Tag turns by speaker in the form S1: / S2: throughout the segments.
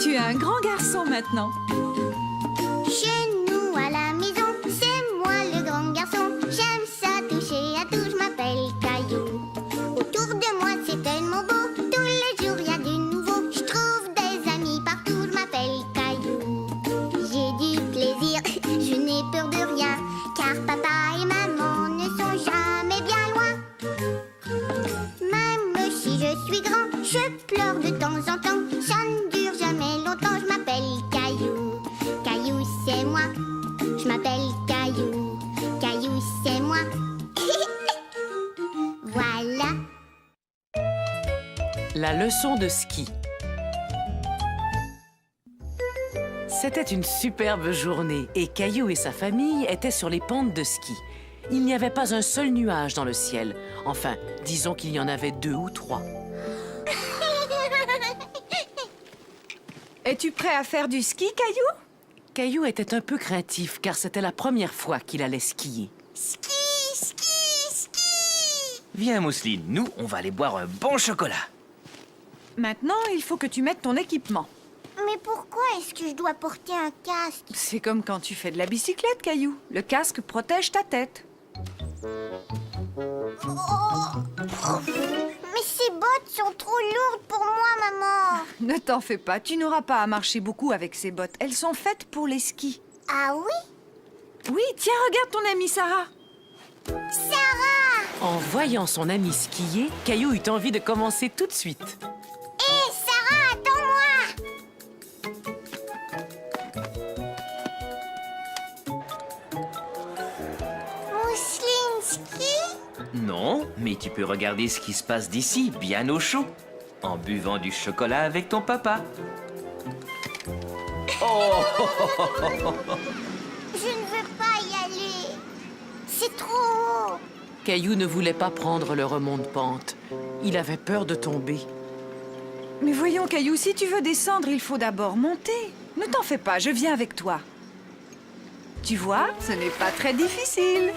S1: Tu es un grand garçon maintenant.
S2: Chez nous à la maison, c'est moi le grand garçon. J'aime ça toucher à tout, je m'appelle Caillou. Autour de moi c'est tellement beau, tous les jours y a du nouveau. Je trouve des amis partout, je m'appelle Caillou. J'ai du plaisir, je n'ai peur de rien, car papa et maman ne sont jamais bien loin. Même si je suis grand, je pleure de temps en temps. Ça ne dure jamais longtemps, je m'appelle Caillou. Caillou c'est moi, je m'appelle Caillou. Caillou c'est moi. Voilà.
S3: La leçon de ski. C'était une superbe journée et Caillou et sa famille étaient sur les pentes de ski. Il n'y avait pas un seul nuage dans le ciel. Enfin, disons qu'il y en avait 2 ou 3.
S1: Es-tu prêt à faire du ski, Caillou?
S3: Caillou était un peu craintif car c'était la première fois qu'il allait skier.
S2: Ski, ski, ski.
S4: Viens, Mousseline, nous, on va aller boire un bon chocolat.
S1: Maintenant, il faut que tu mettes ton équipement.
S2: Mais pourquoi est-ce que je dois porter un casque?
S1: C'est comme quand tu fais de la bicyclette, Caillou. Le casque protège ta tête.
S2: Mais ces bottes sont trop lourdes pour moi, maman.
S1: Ne t'en fais pas, tu n'auras pas à marcher beaucoup avec ces bottes. Elles sont faites pour les skis.
S2: Ah oui?
S1: Oui, tiens, regarde ton amie Sarah.
S2: Sarah!
S3: En voyant son ami skier, Caillou eut envie de commencer tout de suite.
S2: Hé, Sarah, attends-moi! Mousseline ski?
S4: Non, mais tu peux regarder ce qui se passe d'ici, bien au chaud, en buvant du chocolat avec ton papa. Oh!
S2: Je ne veux pas y aller. C'est trop haut.
S3: Caillou ne voulait pas prendre le remonte-pente. Il avait peur de tomber.
S1: Mais voyons, Caillou, si tu veux descendre, il faut d'abord monter. Ne t'en fais pas, je viens avec toi. Tu vois, ce n'est pas très difficile.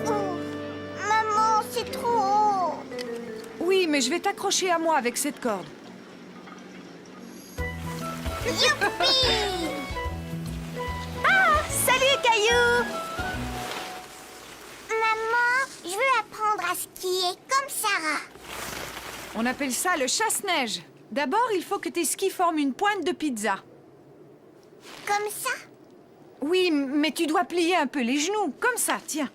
S2: Oh, maman, c'est trop haut.
S1: Oui, mais je vais t'accrocher à moi avec cette corde.
S2: Youpi!
S5: Salut, Caillou!
S2: Maman, je veux apprendre à skier comme Sarah.
S1: On appelle ça le chasse-neige. D'abord, il faut que tes skis forment une pointe de pizza.
S2: Comme ça?
S1: Oui, mais tu dois plier un peu les genoux, comme ça, tiens.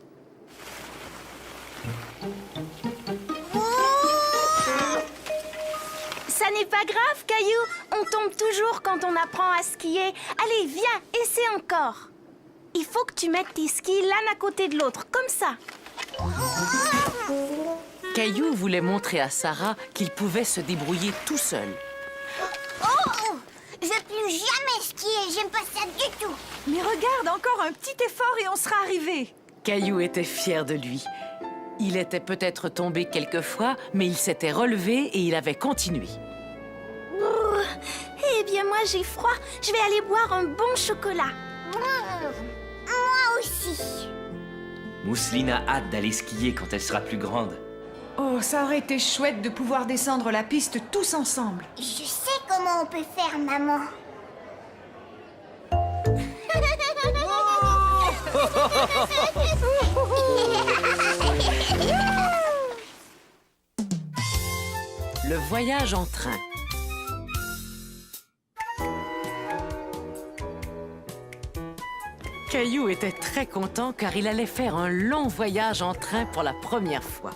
S5: Ça n'est pas grave, Caillou. On tombe toujours quand on apprend à skier. Allez, viens, essaie encore. Il faut que tu mettes tes skis l'un à côté de l'autre, comme ça.
S3: Caillou voulait montrer à Sarah qu'il pouvait se débrouiller tout seul.
S2: Oh! Je veux plus jamais skier, j'aime pas ça du tout.
S1: Mais regarde, encore un petit effort et on sera arrivé.
S3: Caillou était fier de lui. Il était peut-être tombé quelquefois, mais il s'était relevé et il avait continué.
S5: Eh bien, moi, j'ai froid. Je vais aller boire un bon chocolat.
S2: Moi aussi.
S4: Mousseline a hâte d'aller skier quand elle sera plus grande.
S1: Oh, ça aurait été chouette de pouvoir descendre la piste tous ensemble.
S2: Je sais comment on peut faire, maman.
S3: Le voyage en train. Caillou était très content car il allait faire un long voyage en train pour la première fois.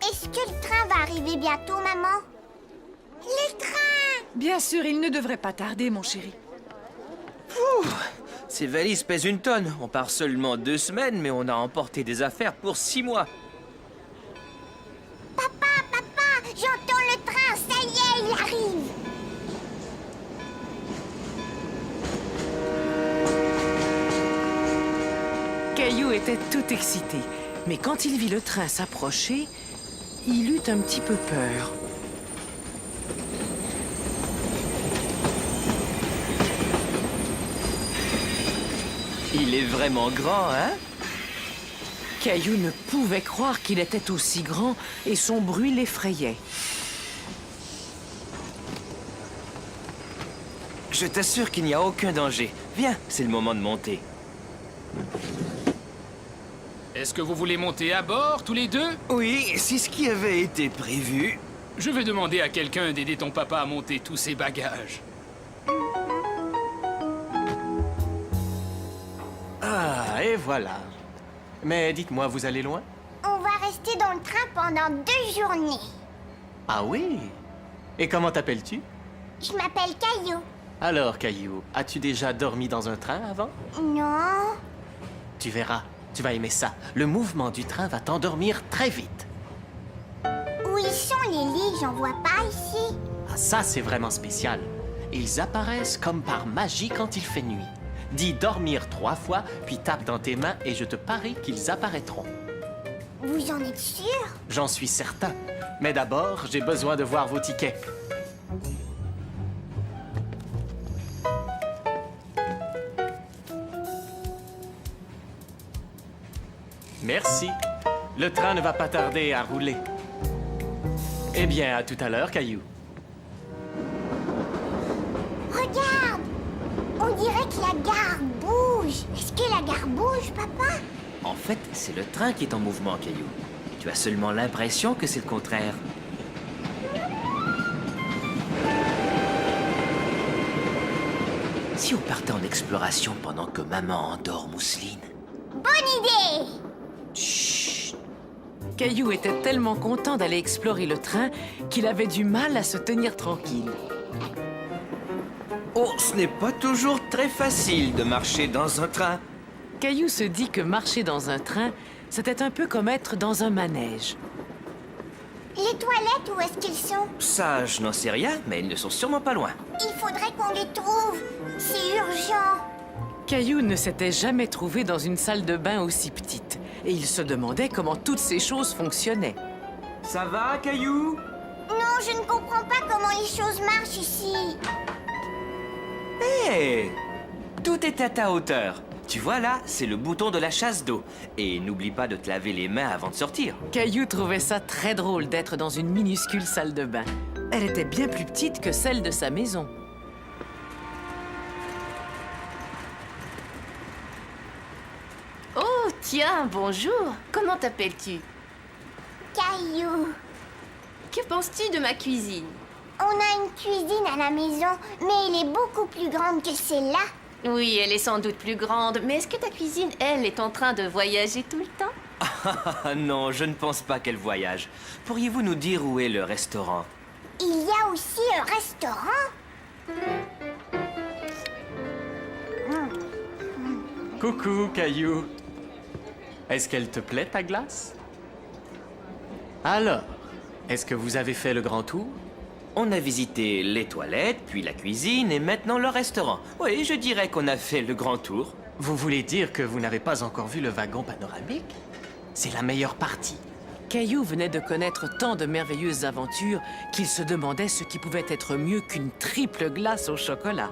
S2: Est-ce que le train va arriver bientôt, maman? Le train!
S1: Bien sûr, il ne devrait pas tarder, mon chéri.
S4: Ces valises pèsent 1 tonne. On part seulement 2 semaines, mais on a emporté des affaires pour 6 mois.
S2: Papa, j'entends le train, ça y est, il arrive.
S3: Caillou était tout excité, mais quand il vit le train s'approcher, il eut un petit peu peur.
S4: Il est vraiment grand, hein?
S3: Caillou ne pouvait croire qu'il était aussi grand et son bruit l'effrayait.
S4: Je t'assure qu'il n'y a aucun danger. Viens, c'est le moment de monter.
S6: Est-ce que vous voulez monter à bord, tous les deux?
S4: Oui, c'est ce qui avait été prévu.
S6: Je vais demander à quelqu'un d'aider ton papa à monter tous ses bagages.
S7: Ah, et voilà. Mais dites-moi, vous allez loin?
S2: On va rester dans le train pendant 2 journées.
S7: Ah oui? Et comment t'appelles-tu?
S2: Je m'appelle Caillou.
S7: Alors, Caillou, as-tu déjà dormi dans un train avant?
S2: Non.
S7: Tu verras, tu vas aimer ça. Le mouvement du train va t'endormir très vite.
S2: Où ils sont les lits? J'en vois pas ici.
S7: Ah, ça, c'est vraiment spécial. Ils apparaissent comme par magie quand il fait nuit. Dis dormir 3 fois, puis tape dans tes mains et je te parie qu'ils apparaîtront.
S2: Vous en êtes sûr?
S7: J'en suis certain. Mais d'abord, j'ai besoin de voir vos tickets. Merci. Le train ne va pas tarder à rouler. Eh bien, à tout à l'heure, Caillou.
S2: Regarde! On dirait que la gare bouge. Est-ce que la gare bouge, papa?
S4: En fait, c'est le train qui est en mouvement, Caillou. Tu as seulement l'impression que c'est le contraire. Si on partait en exploration pendant que maman endort Mousseline.
S2: Bonne idée!
S4: Chut!
S3: Caillou était tellement content d'aller explorer le train qu'il avait du mal à se tenir tranquille.
S4: Oh, ce n'est pas toujours très facile de marcher dans un train.
S3: Caillou se dit que marcher dans un train, c'était un peu comme être dans un manège.
S2: Les toilettes, où est-ce qu'ils sont?
S4: Ça, je n'en sais rien, mais ils ne sont sûrement pas loin.
S2: Il faudrait qu'on les trouve. C'est urgent.
S3: Caillou ne s'était jamais trouvé dans une salle de bain aussi petite, et il se demandait comment toutes ces choses fonctionnaient.
S4: Ça va, Caillou?
S2: Non, je ne comprends pas comment les choses marchent ici.
S4: Hé! Tout est à ta hauteur. Tu vois là, c'est le bouton de la chasse d'eau. Et n'oublie pas de te laver les mains avant de sortir.
S3: Caillou trouvait ça très drôle d'être dans une minuscule salle de bain. Elle était bien plus petite que celle de sa maison.
S8: Oh, tiens, bonjour. Comment t'appelles-tu?
S2: Caillou.
S8: Que penses-tu de ma cuisine?
S2: On a une cuisine à la maison, mais elle est beaucoup plus grande que celle-là.
S8: Oui, elle est sans doute plus grande, mais est-ce que ta cuisine, elle, est en train de voyager tout le temps?
S4: Ah non, je ne pense pas qu'elle voyage. Pourriez-vous nous dire où est le restaurant?
S2: Il y a aussi un restaurant.
S7: Coucou, Caillou. Est-ce qu'elle te plaît, ta glace? Alors, est-ce que vous avez fait le grand tour?
S4: On a visité les toilettes, puis la cuisine et maintenant le restaurant. Oui, je dirais qu'on a fait le grand tour.
S7: Vous voulez dire que vous n'avez pas encore vu le wagon panoramique? C'est la meilleure partie.
S3: Caillou venait de connaître tant de merveilleuses aventures qu'il se demandait ce qui pouvait être mieux qu'une triple glace au chocolat.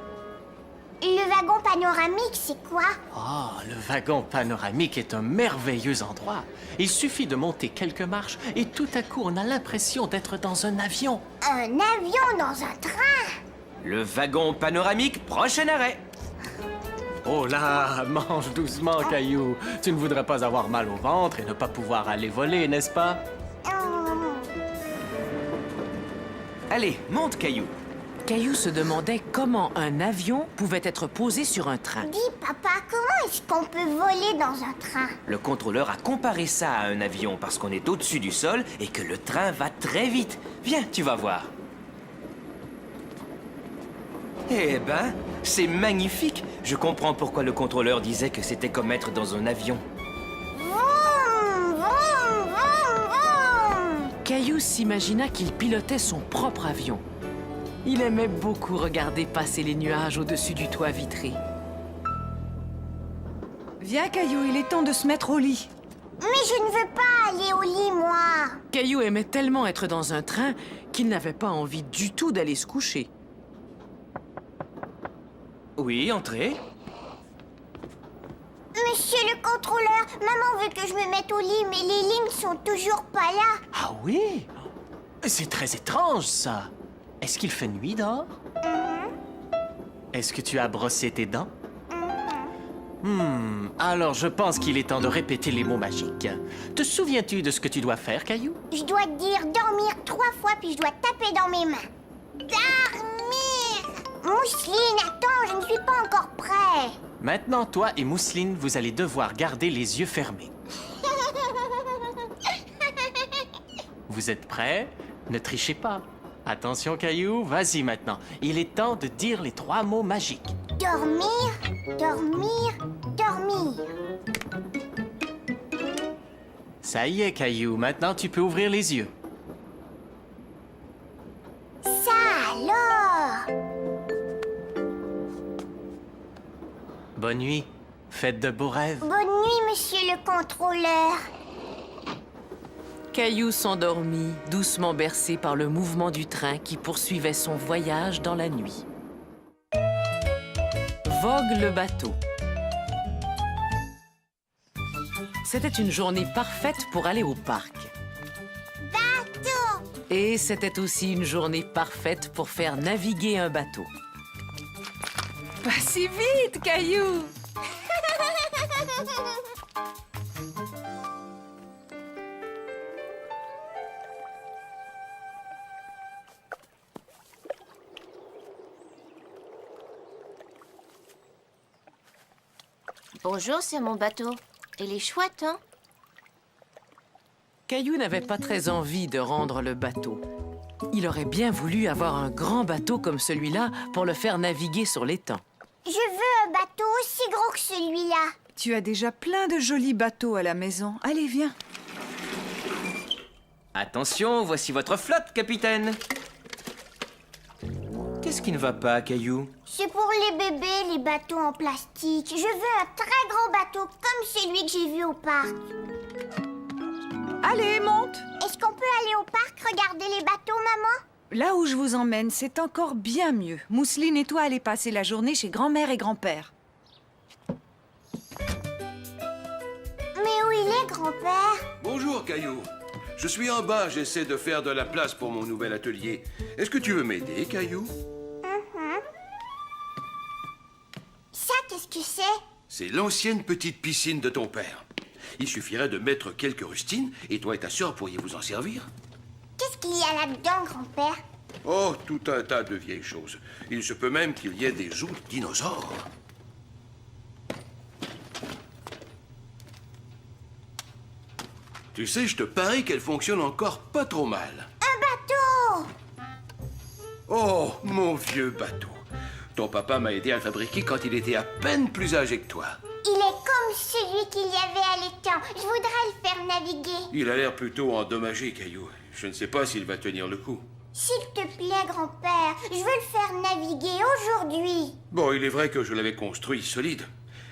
S2: Le wagon panoramique, c'est quoi?
S7: Ah, le wagon panoramique est un merveilleux endroit. Il suffit de monter quelques marches et tout à coup, on a l'impression d'être dans un avion.
S2: Un avion dans un train?
S4: Le wagon panoramique, prochain arrêt.
S7: Oh là, mange doucement, Caillou. Tu ne voudrais pas avoir mal au ventre et ne pas pouvoir aller voler, n'est-ce pas?
S4: Allez, monte, Caillou.
S3: Caillou se demandait comment un avion pouvait être posé sur un train.
S2: Dis, papa, comment est-ce qu'on peut voler dans un train?
S4: Le contrôleur a comparé ça à un avion parce qu'on est au-dessus du sol et que le train va très vite. Viens, tu vas voir. Eh ben, c'est magnifique. Je comprends pourquoi le contrôleur disait que c'était comme être dans un avion.
S2: Vroom, vroom, vroom, vroom.
S3: Caillou s'imagina qu'il pilotait son propre avion. Il aimait beaucoup regarder passer les nuages au-dessus du toit vitré.
S1: Viens, Caillou, il est temps de se mettre au lit.
S2: Mais je ne veux pas aller au lit, moi.
S3: Caillou aimait tellement être dans un train qu'il n'avait pas envie du tout d'aller se coucher.
S4: Oui, entrez.
S2: Mais Monsieur le contrôleur, maman veut que je me mette au lit, mais les lignes sont toujours pas là.
S7: Ah oui? C'est très étrange, ça. Est-ce qu'il fait nuit dehors? Est-ce que tu as brossé tes dents? Alors je pense qu'il est temps de répéter les mots magiques. Te souviens-tu de ce que tu dois faire, Caillou?
S2: Je dois dire dormir 3 fois, puis je dois taper dans mes mains. Dormir! Mousseline, attends, je ne suis pas encore prêt.
S7: Maintenant, toi et Mousseline, vous allez devoir garder les yeux fermés. Vous êtes prêts? Ne trichez pas. Attention, Caillou, vas-y maintenant. Il est temps de dire les 3 mots magiques.
S2: Dormir, dormir, dormir.
S7: Ça y est, Caillou, maintenant tu peux ouvrir les yeux.
S2: Ça alors!
S7: Bonne nuit. Faites de beaux rêves.
S2: Bonne nuit, monsieur le contrôleur.
S3: Caillou s'endormit, doucement bercé par le mouvement du train qui poursuivait son voyage dans la nuit. Vogue le bateau. C'était une journée parfaite pour aller au parc.
S2: Bateau!
S3: Et c'était aussi une journée parfaite pour faire naviguer un bateau.
S1: Pas si vite, Caillou!
S8: Bonjour, c'est mon bateau. Il est chouette, hein?
S3: Caillou n'avait pas très envie de rendre le bateau. Il aurait bien voulu avoir un grand bateau comme celui-là pour le faire naviguer sur l'étang.
S2: Je veux un bateau aussi gros que celui-là.
S1: Tu as déjà plein de jolis bateaux à la maison. Allez, viens.
S4: Attention, voici votre flotte, capitaine. Qu'est-ce qui ne va pas, Caillou?
S2: C'est pour les bébés, les bateaux en plastique. Je veux un très grand bateau comme celui que j'ai vu au parc.
S1: Allez, monte!
S2: Est-ce qu'on peut aller au parc regarder les bateaux, maman?
S1: Là où je vous emmène, c'est encore bien mieux. Mousseline et toi allez passer la journée chez grand-mère et grand-père.
S2: Mais où il est, grand-père?
S9: Bonjour, Caillou. Je suis en bas, j'essaie de faire de la place pour mon nouvel atelier. Est-ce que tu veux m'aider, Caillou?
S2: Ça, qu'est-ce que c'est?
S9: C'est l'ancienne petite piscine de ton père. Il suffirait de mettre quelques rustines et toi et ta sœur pourriez vous en servir.
S2: Qu'est-ce qu'il y a là-dedans, grand-père?
S9: Oh, tout un tas de vieilles choses. Il se peut même qu'il y ait des os de dinosaures. Tu sais, je te parie qu'elle fonctionne encore pas trop mal.
S2: Un bateau!
S9: Oh, mon vieux bateau. Ton papa m'a aidé à le fabriquer quand il était à peine plus âgé que toi.
S2: Il est comme celui qu'il y avait à l'étang. Je voudrais le faire naviguer.
S9: Il a l'air plutôt endommagé, Caillou. Je ne sais pas s'il va tenir le coup.
S2: S'il te plaît, grand-père, je veux le faire naviguer aujourd'hui.
S9: Bon, il est vrai que je l'avais construit solide.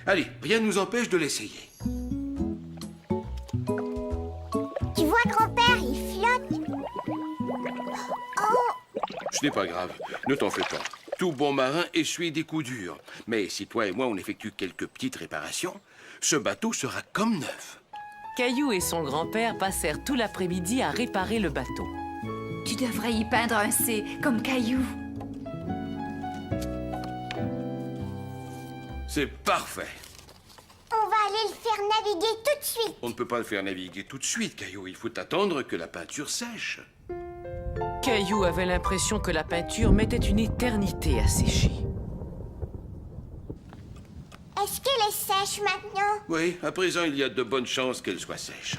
S9: Allez, rien ne nous empêche de l'essayer.
S2: Tu vois, grand-père, il flotte. Oh!
S9: Ce n'est pas grave, ne t'en fais pas. Tout bon marin essuie des coups durs. Mais si toi et moi on effectue quelques petites réparations, ce bateau sera comme neuf.
S3: Caillou et son grand-père passèrent tout l'après-midi à réparer le bateau.
S1: Tu devrais y peindre un C, comme Caillou.
S9: C'est parfait.
S2: On va aller le faire naviguer tout de suite.
S9: On ne peut pas le faire naviguer tout de suite, Caillou. Il faut attendre que la peinture sèche.
S3: Caillou avait l'impression que la peinture mettait une éternité à sécher.
S2: Est-ce qu'elle est sèche maintenant?
S9: Oui, à présent, il y a de bonnes chances qu'elle soit sèche.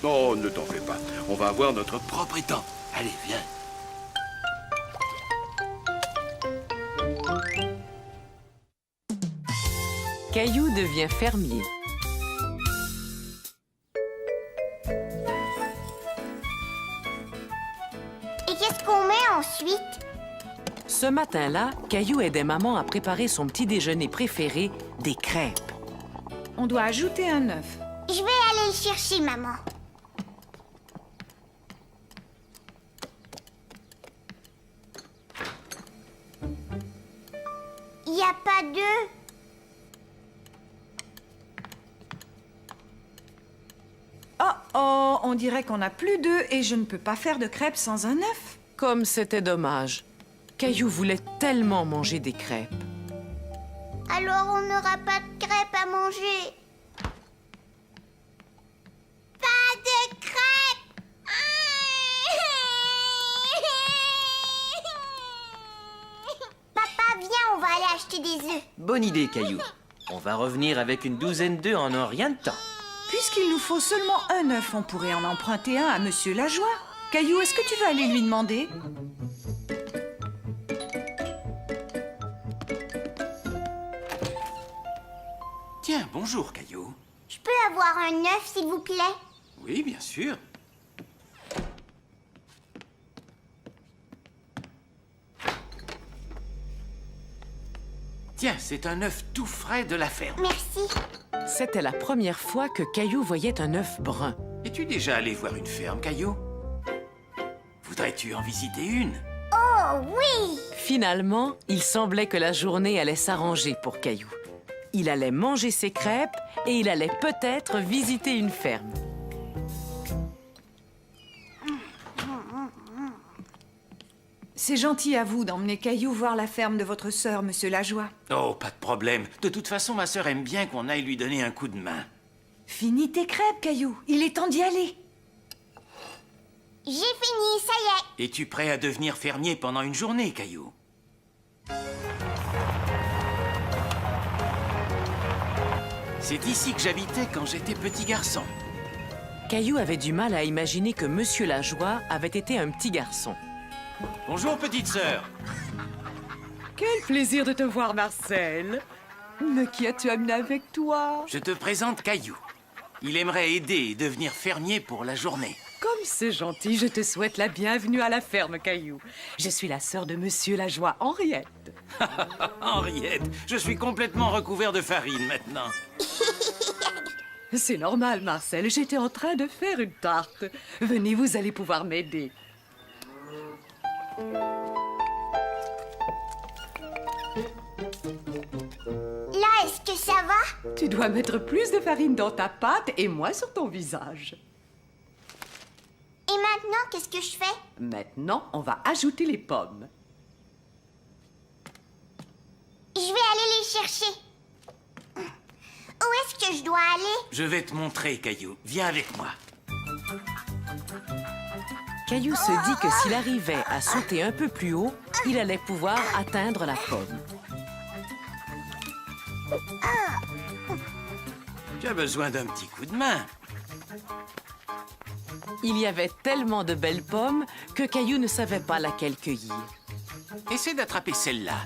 S9: Oh, ne t'en fais pas. On va avoir notre propre étang. Allez, viens.
S3: Caillou devient fermier.
S2: Et qu'est-ce qu'on met ensuite?
S3: Ce matin-là, Caillou aidait maman à préparer son petit déjeuner préféré, des crêpes.
S1: On doit ajouter un œuf.
S2: Je vais aller le chercher, maman. pas d'œufs.
S1: Oh oh, on dirait qu'on n'a plus d'œufs et je ne peux pas faire de crêpes sans un œuf.
S3: Comme c'était dommage. Caillou voulait tellement manger des crêpes.
S2: Alors on n'aura pas de crêpes à manger. Pas de crêpes. Papa, viens, on va aller acheter des œufs.
S4: Bonne idée, Caillou. On va revenir avec une douzaine d'œufs en un rien de temps.
S1: Puisqu'il nous faut seulement un œuf, on pourrait en emprunter un à Monsieur Lajoie. Caillou, est-ce que tu vas aller lui demander?
S10: Tiens, bonjour, Caillou.
S2: Je peux avoir un œuf, s'il vous plaît?
S10: Oui, bien sûr. Tiens, c'est un œuf tout frais de la ferme.
S2: Merci.
S3: C'était la première fois que Caillou voyait un œuf brun.
S10: Es-tu déjà allé voir une ferme, Caillou? Voudrais-tu en visiter une?
S2: Oh oui!
S3: Finalement, il semblait que la journée allait s'arranger pour Caillou. Il allait manger ses crêpes et il allait peut-être visiter une ferme.
S1: C'est gentil à vous d'emmener Caillou voir la ferme de votre sœur, Monsieur Lajoie.
S10: Oh, pas de problème. De toute façon, ma sœur aime bien qu'on aille lui donner un coup de main.
S1: Finis tes crêpes, Caillou. Il est temps d'y aller.
S2: J'ai fini, ça y est.
S10: Es-tu prêt à devenir fermier pendant une journée, Caillou? C'est ici que j'habitais quand j'étais petit garçon.
S3: Caillou avait du mal à imaginer que Monsieur Lajoie avait été un petit garçon.
S10: Bonjour, petite sœur.
S11: Quel plaisir de te voir, Marcel. Mais qui as-tu amené avec toi?
S10: Je te présente Caillou. Il aimerait aider et devenir fermier pour la journée.
S11: Comme c'est gentil, je te souhaite la bienvenue à la ferme, Caillou. Je suis la sœur de Monsieur Lajoie, Henriette.
S10: Henriette, je suis complètement recouvert de farine maintenant.
S11: C'est normal, Marcel. J'étais en train de faire une tarte. Venez, vous allez pouvoir m'aider.
S2: Là, est-ce que ça va?
S11: Tu dois mettre plus de farine dans ta pâte et moins sur ton visage.
S2: Et maintenant, qu'est-ce que je fais?
S11: Maintenant, on va ajouter les pommes.
S2: Je vais aller les chercher. Où est-ce que je dois aller?
S10: Je vais te montrer, Caillou. Viens avec moi.
S3: Caillou se dit que s'il arrivait à sauter un peu plus haut, il allait pouvoir atteindre la pomme.
S10: Tu as besoin d'un petit coup de main.
S3: Il y avait tellement de belles pommes que Caillou ne savait pas laquelle cueillir.
S10: Essaie d'attraper celle-là.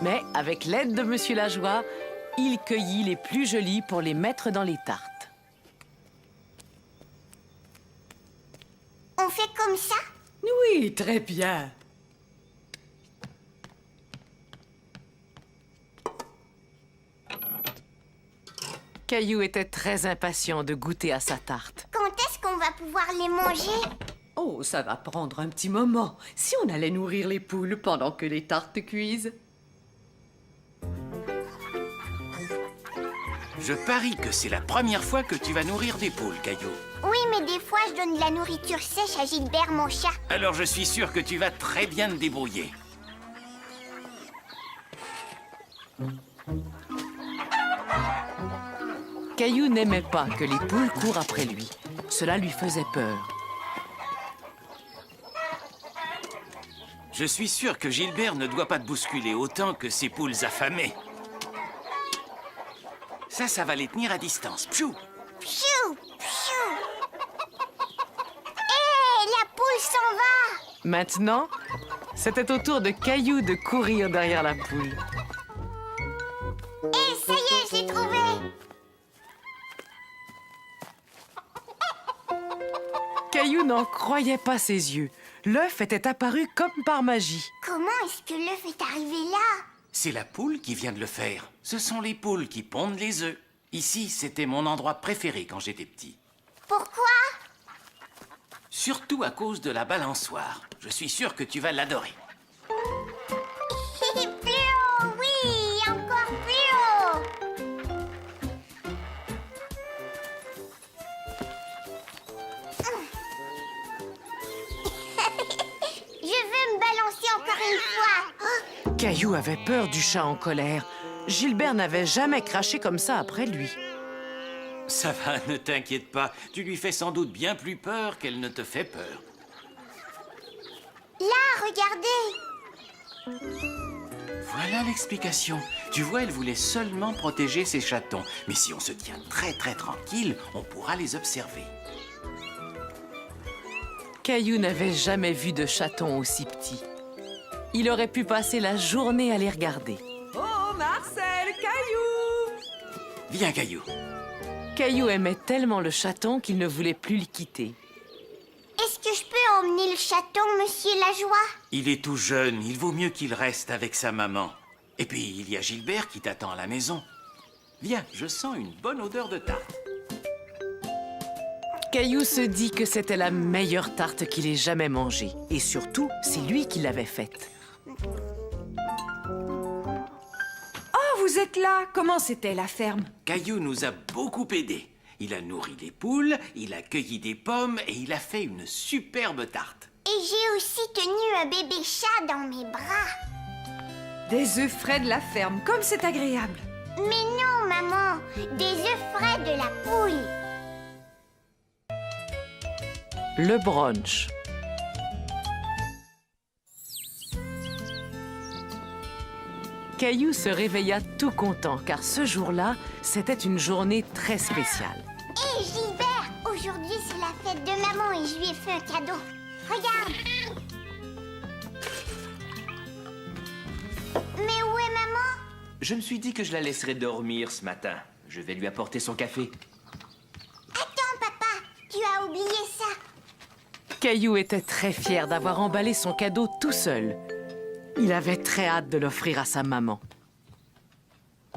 S3: Mais avec l'aide de Monsieur Lajoie, il cueillit les plus jolies pour les mettre dans les tartes.
S2: On fait comme ça?
S11: Oui, très bien.
S3: Caillou était très impatient de goûter à sa tarte.
S2: Quand est-ce qu'on va pouvoir les manger?
S11: Oh, ça va prendre un petit moment. Si on allait nourrir les poules pendant que les tartes cuisent.
S10: Je parie que c'est la première fois que tu vas nourrir des poules, Caillou.
S2: Oui, mais des fois, je donne de la nourriture sèche à Gilbert, mon chat.
S10: Alors je suis sûr que tu vas très bien te débrouiller.
S3: Caillou n'aimait pas que les poules courent après lui. Cela lui faisait peur.
S10: Je suis sûr que Gilbert ne doit pas te bousculer autant que ces poules affamées. Ça va les tenir à distance. Pfiou!
S2: Pfiou! Pfiou! Hé, la poule s'en va!
S3: Maintenant, c'était au tour de Caillou de courir derrière la poule.
S2: Hé, ça y est, je l'ai trouvé!
S3: Caillou n'en croyait pas ses yeux. L'œuf était apparu comme par magie.
S2: Comment est-ce que l'œuf est arrivé là?
S10: C'est la poule qui vient de le faire. Ce sont les poules qui pondent les œufs. Ici, c'était mon endroit préféré quand j'étais petit.
S2: Pourquoi?
S10: Surtout à cause de la balançoire. Je suis sûr que tu vas l'adorer.
S2: Plus haut, oui, encore une fois.
S3: Caillou avait peur du chat en colère. Gilbert n'avait jamais craché comme ça après lui.
S10: Ça va, ne t'inquiète pas. Tu lui fais sans doute bien plus peur qu'elle ne te fait peur.
S2: Là, regardez.
S10: Voilà l'explication. Tu vois, elle voulait seulement protéger ses chatons. Mais si on se tient très tranquille, on pourra les observer.
S3: Caillou n'avait jamais vu de chaton aussi petit. Il aurait pu passer la journée à les regarder.
S11: Oh, Marcel, Caillou!
S10: Viens, Caillou.
S3: Caillou aimait tellement le chaton qu'il ne voulait plus le quitter.
S2: Est-ce que je peux emmener le chaton, monsieur Lajoie?
S10: Il est tout jeune, il vaut mieux qu'il reste avec sa maman. Et puis, il y a Gilbert qui t'attend à la maison. Viens, je sens une bonne odeur de tarte.
S3: Caillou se dit que c'était la meilleure tarte qu'il ait jamais mangée. Et surtout, c'est lui qui l'avait faite.
S1: Oh, vous êtes là! Comment c'était la ferme?
S10: Caillou nous a beaucoup aidés. Il a nourri les poules, il a cueilli des pommes et il a fait une superbe tarte.
S2: Et j'ai aussi tenu un bébé chat dans mes bras.
S1: Des œufs frais de la ferme, comme c'est agréable.
S2: Mais non, maman, des œufs frais de la poule.
S3: Le brunch. Caillou se réveilla tout content, car ce jour-là, c'était une journée très spéciale.
S2: Hé, Gilbert, aujourd'hui c'est la fête de maman et je lui ai fait un cadeau. Regarde. Mais où est maman?
S4: Je me suis dit que je la laisserais dormir ce matin. Je vais lui apporter son café.
S2: Attends, papa, tu as oublié ça.
S3: Caillou était très fier d'avoir emballé son cadeau tout seul. Il avait très hâte de l'offrir à sa maman.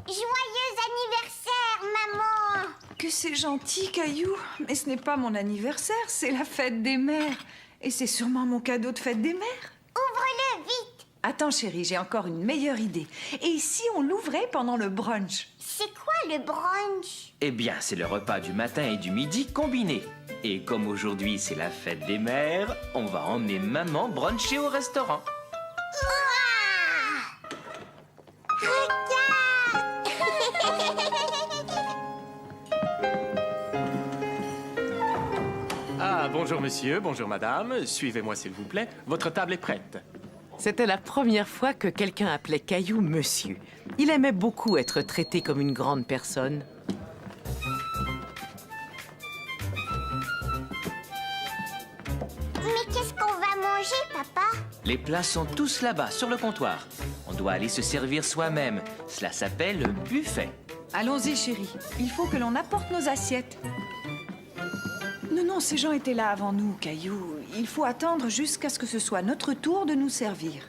S2: Joyeux anniversaire, maman.
S1: Que c'est gentil, Caillou. Mais ce n'est pas mon anniversaire, c'est la fête des mères. Et c'est sûrement mon cadeau de fête des mères.
S2: Ouvre-le vite.
S1: Attends, chérie, j'ai encore une meilleure idée. Et si on l'ouvrait pendant le brunch?
S2: C'est quoi le brunch?
S4: Eh bien, c'est le repas du matin et du midi combiné. Et comme aujourd'hui c'est la fête des mères, on va emmener maman bruncher au restaurant.
S7: Ah, bonjour monsieur, bonjour madame. Suivez-moi s'il vous plaît. Votre table est prête.
S3: C'était la première fois que quelqu'un appelait Caillou monsieur. Il aimait beaucoup être traité comme une grande personne.
S2: Mais qu'est-ce qu'on va manger, papa?
S4: Les plats sont tous là-bas, sur le comptoir. On doit aller se servir soi-même. Cela s'appelle le buffet.
S1: Allons-y, chérie. Il faut que l'on apporte nos assiettes. Non, ces gens étaient là avant nous, Caillou. Il faut attendre jusqu'à ce que ce soit notre tour de nous servir.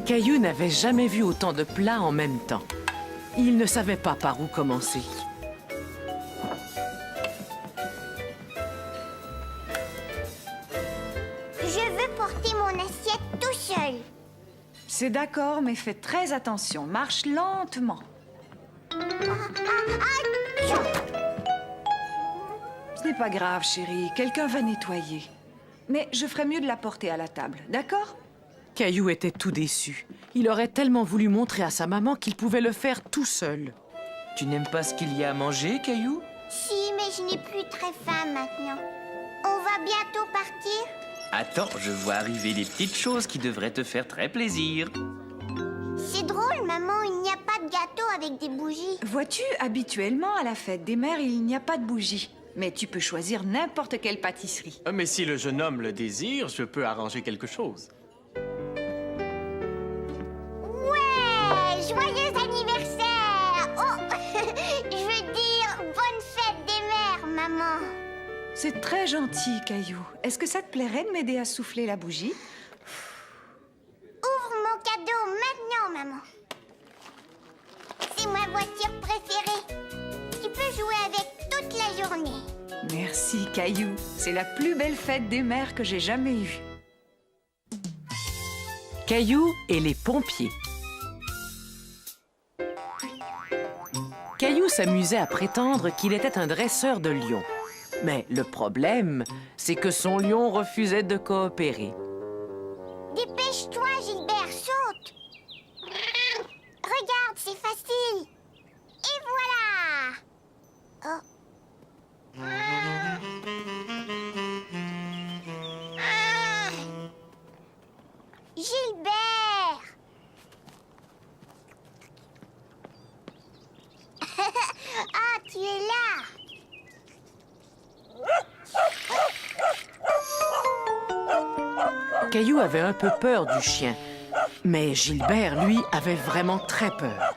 S3: Caillou n'avait jamais vu autant de plats en même temps. Il ne savait pas par où commencer.
S2: Je veux porter mon assiette tout seul.
S1: C'est d'accord, mais fais très attention. Marche lentement. Ce n'est pas grave, chérie. Quelqu'un va nettoyer. Mais je ferais mieux de la porter à la table, d'accord?
S3: Caillou était tout déçu. Il aurait tellement voulu montrer à sa maman qu'il pouvait le faire tout seul.
S4: Tu n'aimes pas ce qu'il y a à manger, Caillou?
S2: Si, mais je n'ai plus très faim maintenant. On va bientôt partir?
S4: Attends, je vois arriver des petites choses qui devraient te faire très plaisir.
S2: C'est drôle, maman, il n'y a pas de gâteau avec des bougies.
S1: Vois-tu, habituellement, à la fête des mères, il n'y a pas de bougies. Mais tu peux choisir n'importe quelle pâtisserie.
S7: Mais si le jeune homme le désire, je peux arranger quelque chose.
S2: Ouais! Joyeux anniversaire! Oh! Je veux dire, bonne fête des mères, maman.
S1: C'est très gentil, Caillou. Est-ce que ça te plairait de m'aider à souffler la bougie?
S2: Ouvre mon cadeau maintenant, maman. C'est ma voiture préférée. Tu peux jouer avec toute la journée.
S1: Merci, Caillou. C'est la plus belle fête des mères que j'ai jamais eue.
S3: Caillou et les pompiers. Caillou s'amusait à prétendre qu'il était un dresseur de lions. Mais le problème, c'est que son lion refusait de coopérer.
S2: Dépêche-toi, Gilbert, saute. Regarde, c'est facile. Et voilà. Oh. Ah. Gilbert. Ah, tu es là.
S3: Caillou avait un peu peur du chien, mais Gilbert, lui, avait vraiment très peur.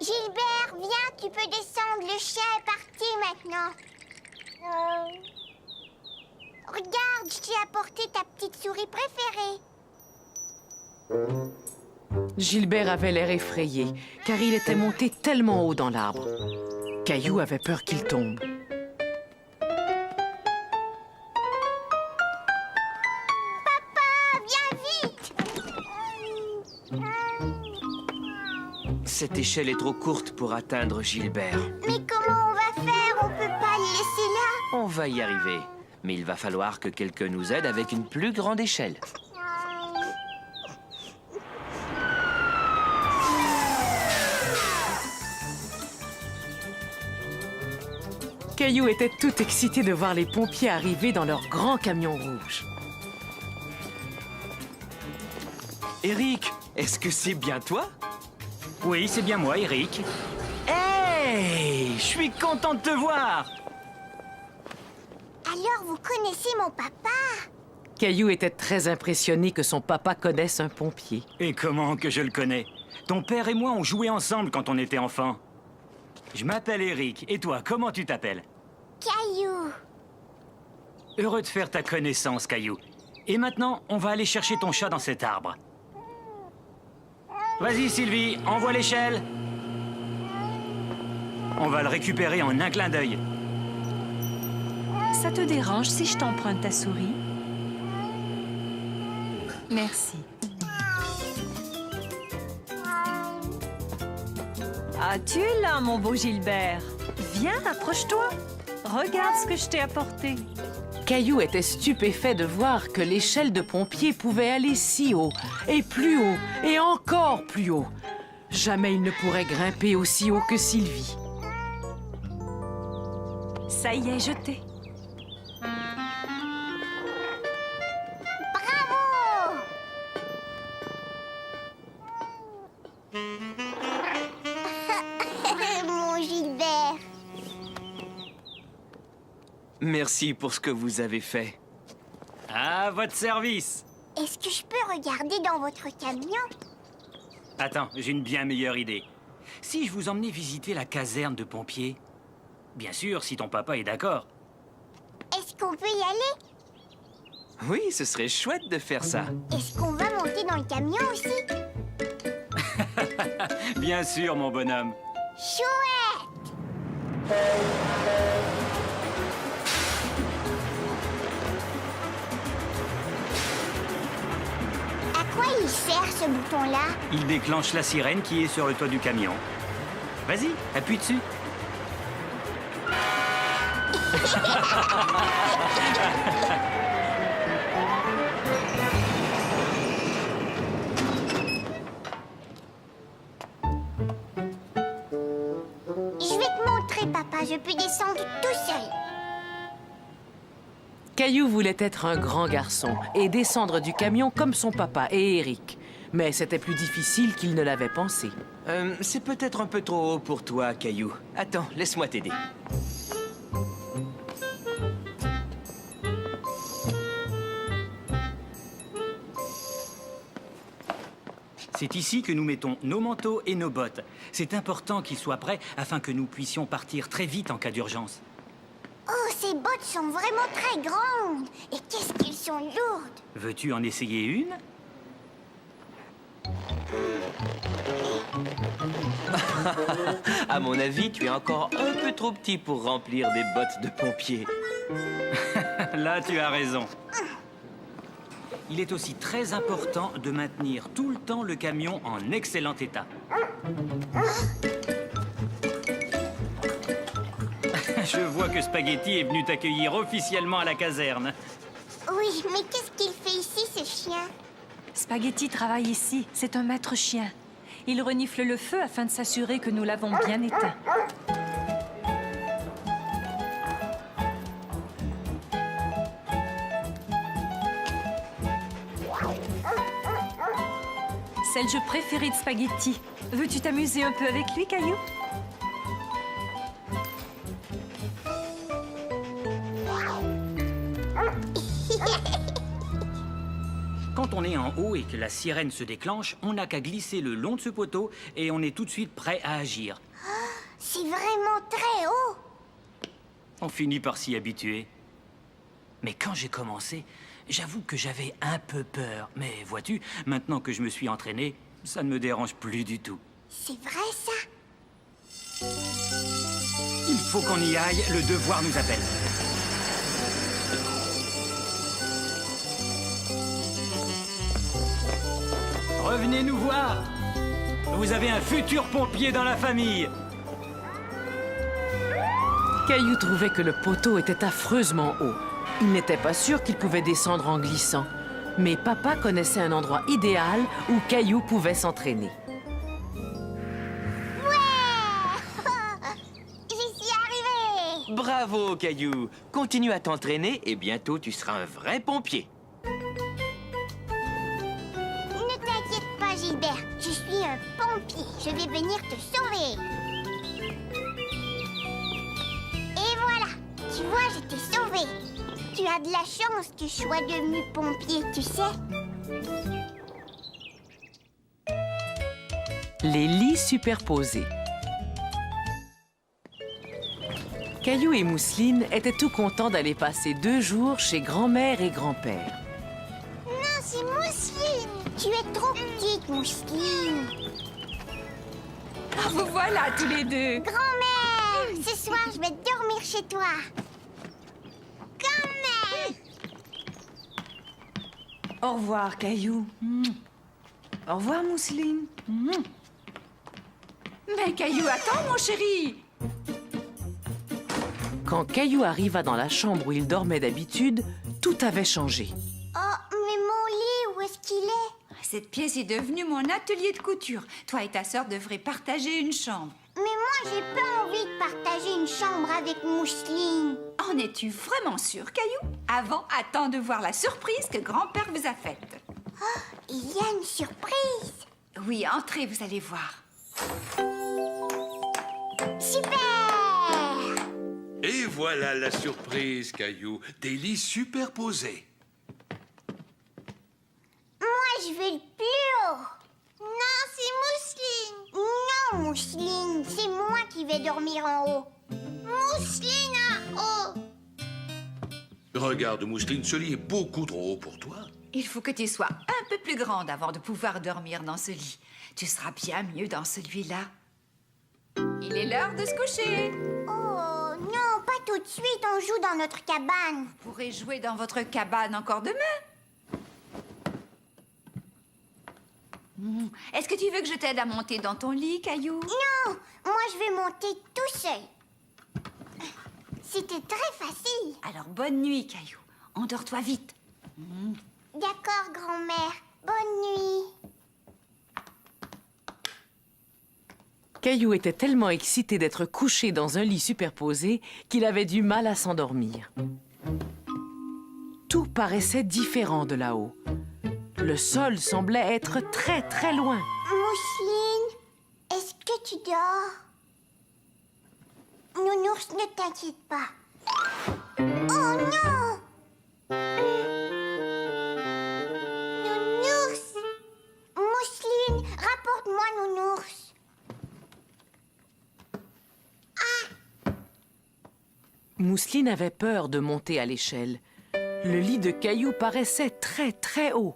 S2: Gilbert, viens, tu peux descendre. Le chien est parti maintenant. Regarde, je t'ai apporté ta petite souris préférée.
S3: Gilbert avait l'air effrayé, car il était monté tellement haut dans l'arbre. Caillou avait peur qu'il tombe.
S4: Cette échelle est trop courte pour atteindre Gilbert.
S2: Mais comment on va faire? On peut pas le laisser là.
S4: On va y arriver. Mais il va falloir que quelqu'un nous aide avec une plus grande échelle.
S3: Caillou était tout excité de voir les pompiers arriver dans leur grand camion rouge.
S4: Eric, est-ce que c'est bien toi?
S12: Oui, c'est bien moi, Eric. Hey! Je suis content de te voir!
S2: Alors, vous connaissez mon papa?
S3: Caillou était très impressionné que son papa connaisse un pompier.
S12: Et comment que je le connais? Ton père et moi, on jouait ensemble quand on était enfants. Je m'appelle Eric. Et toi, comment tu t'appelles?
S2: Caillou.
S12: Heureux de faire ta connaissance, Caillou. Et maintenant, on va aller chercher ton chat dans cet arbre. Vas-y, Sylvie, envoie l'échelle. On va le récupérer en un clin d'œil.
S1: Ça te dérange si je t'emprunte ta souris? Merci. Ah, tu es là, mon beau Gilbert. Viens, approche-toi. Regarde ce que je t'ai apporté.
S3: Caillou était stupéfait de voir que l'échelle de pompier pouvait aller si haut, et plus haut, et encore plus haut. Jamais il ne pourrait grimper aussi haut que Sylvie.
S1: Ça y est, jeté.
S2: Bravo! Mon Gilbert.
S4: Merci pour ce que vous avez fait.
S12: À votre service.
S2: Est-ce que je peux regarder dans votre camion?
S12: Attends, j'ai une bien meilleure idée. Si je vous emmenais visiter la caserne de pompiers? Bien sûr, si ton papa est d'accord.
S2: Est-ce qu'on peut y aller?
S4: Oui, ce serait chouette de faire ça.
S2: Est-ce qu'on va monter dans le camion aussi?
S12: Bien sûr, mon bonhomme.
S2: Chouette! À quoi il sert ce bouton-là?
S12: Il déclenche la sirène qui est sur le toit du camion. Vas-y, appuie dessus.
S2: Je vais te montrer, papa. Je peux descendre tout seul.
S3: Caillou voulait être un grand garçon et descendre du camion comme son papa et Eric. Mais c'était plus difficile qu'il ne l'avait pensé.
S4: C'est peut-être un peu trop haut pour toi, Caillou. Attends, laisse-moi t'aider.
S12: C'est ici que nous mettons nos manteaux et nos bottes. C'est important qu'ils soient prêts afin que nous puissions partir très vite en cas d'urgence.
S2: Oh, ces bottes sont vraiment très grandes. Et qu'est-ce qu'elles sont lourdes.
S12: Veux-tu en essayer une?
S4: À mon avis, tu es encore un peu trop petit pour remplir des bottes de pompier.
S12: Là, tu as raison. Il est aussi très important de maintenir tout le temps le camion en excellent état. Je vois que Spaghetti est venu t'accueillir officiellement à la caserne.
S2: Oui, mais qu'est-ce qu'il fait ici, ce chien?
S1: Spaghetti travaille ici. C'est un maître chien. Il renifle le feu afin de s'assurer que nous l'avons bien éteint. C'est le jeu préféré de Spaghetti. Veux-tu t'amuser un peu avec lui, Caillou?
S12: Quand on est en haut et que la sirène se déclenche, on n'a qu'à glisser le long de ce poteau et on est tout de suite prêt à agir.
S2: C'est vraiment très haut.
S12: On finit par s'y habituer. Mais quand j'ai commencé, j'avoue que j'avais un peu peur. Mais vois-tu, maintenant que je me suis entraîné, ça ne me dérange plus du tout.
S2: C'est vrai, ça?
S12: Il faut qu'on y aille, le devoir nous appelle. Revenez nous voir. Vous avez un futur pompier dans la famille.
S3: Caillou trouvait que le poteau était affreusement haut. Il n'était pas sûr qu'il pouvait descendre en glissant. Mais papa connaissait un endroit idéal où Caillou pouvait s'entraîner.
S2: J'y suis arrivée.
S4: Bravo, Caillou. Continue à t'entraîner et bientôt tu seras un vrai pompier.
S2: Ne t'inquiète pas, Gilbert. Je suis un pompier. Je vais venir te sauver. Et voilà. Tu vois, je t'ai sauvé. Tu as de la chance que je sois devenu pompier, tu sais.
S3: Les lits superposés. Caillou et Mousseline étaient tout contents d'aller passer 2 jours chez grand-mère et grand-père.
S2: Non, c'est Mousseline. Tu es trop petite, Mousseline.
S1: Ah, vous voilà tous les deux.
S2: Grand-mère, ce soir, je vais dormir chez toi. Grand-mère.
S1: Au revoir, Caillou. Au revoir, Mousseline. Mais Caillou, attends, mon chéri.
S3: Quand Caillou arriva dans la chambre où il dormait d'habitude, tout avait changé.
S2: Oh, mais mon lit, où est-ce qu'il est?
S1: Cette pièce est devenue mon atelier de couture. Toi et ta sœur devraient partager une chambre.
S2: Mais moi, j'ai pas envie de partager une chambre avec Mousseline.
S1: En es-tu vraiment sûr, Caillou? Avant, attends de voir la surprise que grand-père vous a faite.
S2: Oh, il y a une surprise.
S1: Oui, entrez, vous allez voir.
S2: Super!
S9: Et voilà la surprise, Caillou. Des lits superposés.
S2: Moi, je veux le plus haut. Non, c'est Mousseline. Non, Mousseline, c'est moi qui vais dormir en haut. Mousseline en haut.
S9: Regarde, Mousseline, ce lit est beaucoup trop haut pour toi.
S1: Il faut que tu sois un peu plus grande avant de pouvoir dormir dans ce lit. Tu seras bien mieux dans celui-là. Il est l'heure de se coucher.
S2: Oh, non, pas tout de suite, on joue dans notre cabane.
S1: Vous pourrez jouer dans votre cabane encore demain. Est-ce que tu veux que je t'aide à monter dans ton lit, Caillou?
S2: Non, moi je vais monter tout seul. C'était très facile.
S1: Alors bonne nuit, Caillou. Endors-toi vite.
S2: D'accord, grand-mère. Bonne nuit.
S3: Caillou était tellement excité d'être couché dans un lit superposé qu'il avait du mal à s'endormir. Tout paraissait différent de là-haut. Le sol semblait être très, très loin.
S2: Mousseline, est-ce que tu dors? Nounours, ne t'inquiète pas. Oh non! Nounours! Mousseline, rapporte-moi Nounours.
S3: Mousseline avait peur de monter à l'échelle. Le lit de Caillou paraissait très, très haut.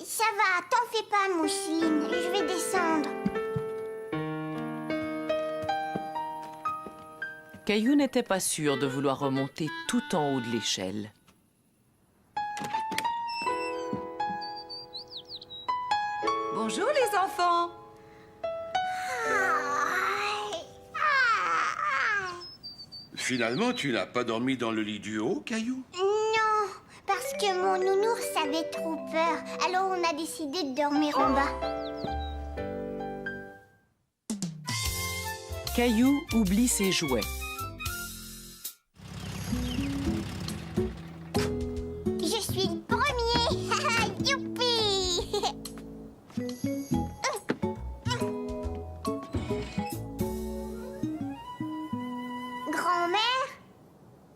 S2: Ça va, t'en fais pas, Mousseline. Je vais descendre.
S3: Caillou n'était pas sûr de vouloir remonter tout en haut de l'échelle.
S1: Bonjour, les enfants.
S9: Finalement, tu n'as pas dormi dans le lit du haut, Caillou?
S2: Non, parce que mon nounours avait trop peur. Alors on a décidé de dormir en bas.
S3: Caillou oublie ses jouets.
S2: Je suis le premier. Youpi. Grand-mère?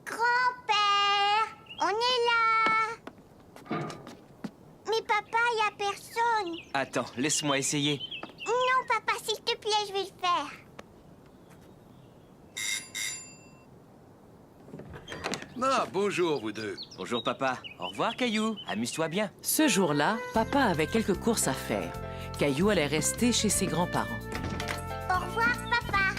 S2: Grand-père? On est là. Mais papa, il n'y a personne.
S4: Attends, laisse-moi essayer.
S2: Non, papa, s'il te plaît, je vais le faire.
S9: Ah, bonjour, vous deux.
S4: Bonjour, papa. Au revoir, Caillou. Amuse-toi bien.
S3: Ce jour-là, papa avait quelques courses à faire. Caillou allait rester chez ses grands-parents.
S2: Au revoir, papa.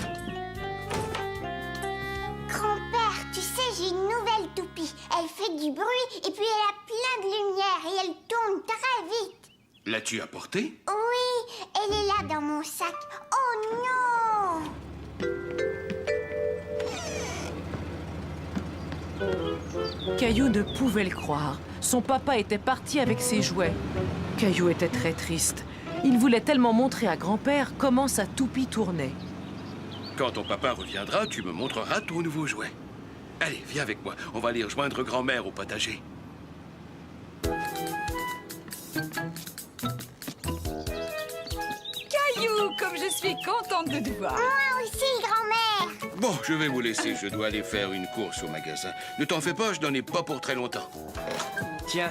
S2: Grand-père, tu sais, j'ai une nouvelle toupie. Elle fait du bruit et puis elle a plein de lumière et elle tourne très vite.
S9: L'as-tu apportée?
S2: Oui, elle est là dans mon sac. Oh non!
S3: Caillou ne pouvait le croire. Son papa était parti avec ses jouets. Caillou était très triste. Il voulait tellement montrer à grand-père comment sa toupie tournait.
S9: Quand ton papa reviendra, tu me montreras ton nouveau jouet. Allez, viens avec moi. On va aller rejoindre grand-mère au potager.
S1: Caillou, comme je suis contente de te voir.
S2: Moi aussi, grand-mère.
S9: Bon, je vais vous laisser. Je dois aller faire une course au magasin. Ne t'en fais pas, je n'en ai pas pour très longtemps.
S4: Tiens,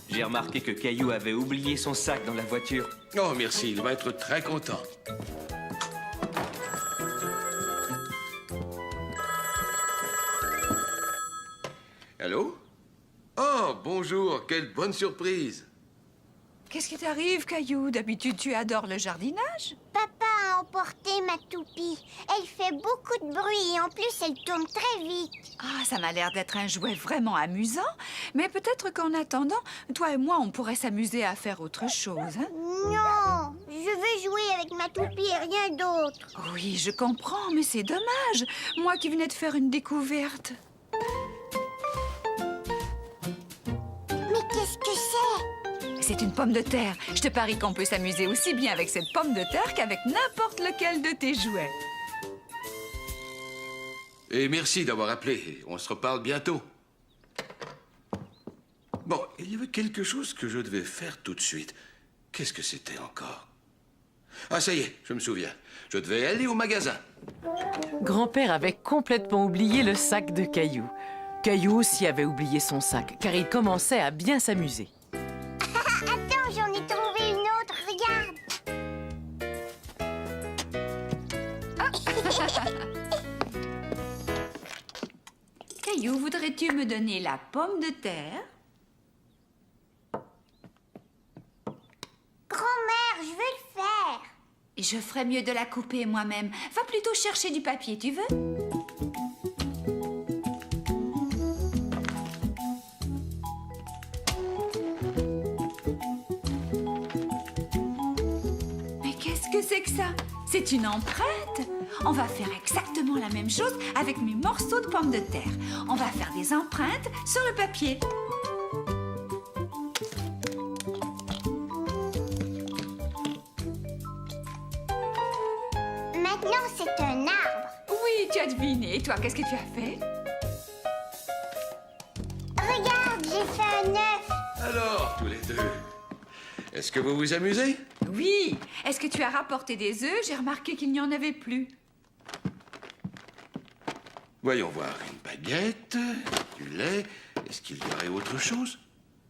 S4: j'ai remarqué que Caillou avait oublié son sac dans la voiture.
S9: Oh, merci. Il va être très content. Allô? Oh, bonjour. Quelle bonne surprise.
S1: Qu'est-ce qui t'arrive, Caillou? D'habitude, tu adores le jardinage.
S2: Papa a emporté ma toupie. Elle fait beaucoup de bruit et en plus, elle tourne très vite.
S1: Ah, ça m'a l'air d'être un jouet vraiment amusant. Mais peut-être qu'en attendant, toi et moi, on pourrait s'amuser à faire autre chose, hein?
S2: Non, je veux jouer avec ma toupie et rien d'autre.
S1: Oui, je comprends, mais c'est dommage. Moi qui venais de faire une découverte.
S2: Mais qu'est-ce que c'est?
S1: C'est une pomme de terre. Je te parie qu'on peut s'amuser aussi bien avec cette pomme de terre qu'avec n'importe lequel de tes jouets.
S9: Et merci d'avoir appelé. On se reparle bientôt. Bon, il y avait quelque chose que je devais faire tout de suite. Qu'est-ce que c'était encore? Ah, ça y est, je me souviens. Je devais aller au magasin.
S3: Grand-père avait complètement oublié le sac de Caillou. Caillou aussi avait oublié son sac, car il commençait à bien s'amuser.
S2: Attends, j'en ai trouvé une autre, regarde.
S1: Caillou, voudrais-tu me donner la pomme de terre?
S2: Grand-mère, je veux le faire.
S1: Je ferais mieux de la couper moi-même. Va plutôt chercher du papier, tu veux? Mais qu'est-ce que c'est que ça? C'est une empreinte. On va faire exactement la même chose avec mes morceaux de pommes de terre. On va faire des empreintes sur le papier.
S2: Maintenant, c'est un arbre.
S1: Oui, tu as deviné. Et toi, qu'est-ce que tu as fait?
S2: Regarde, j'ai fait un œuf.
S9: Alors, tous les deux, est-ce que vous vous amusez?
S1: Oui. Est-ce que tu as rapporté des œufs? J'ai remarqué qu'il n'y en avait plus.
S9: Voyons voir. Une baguette, du lait. Est-ce qu'il y aurait autre chose?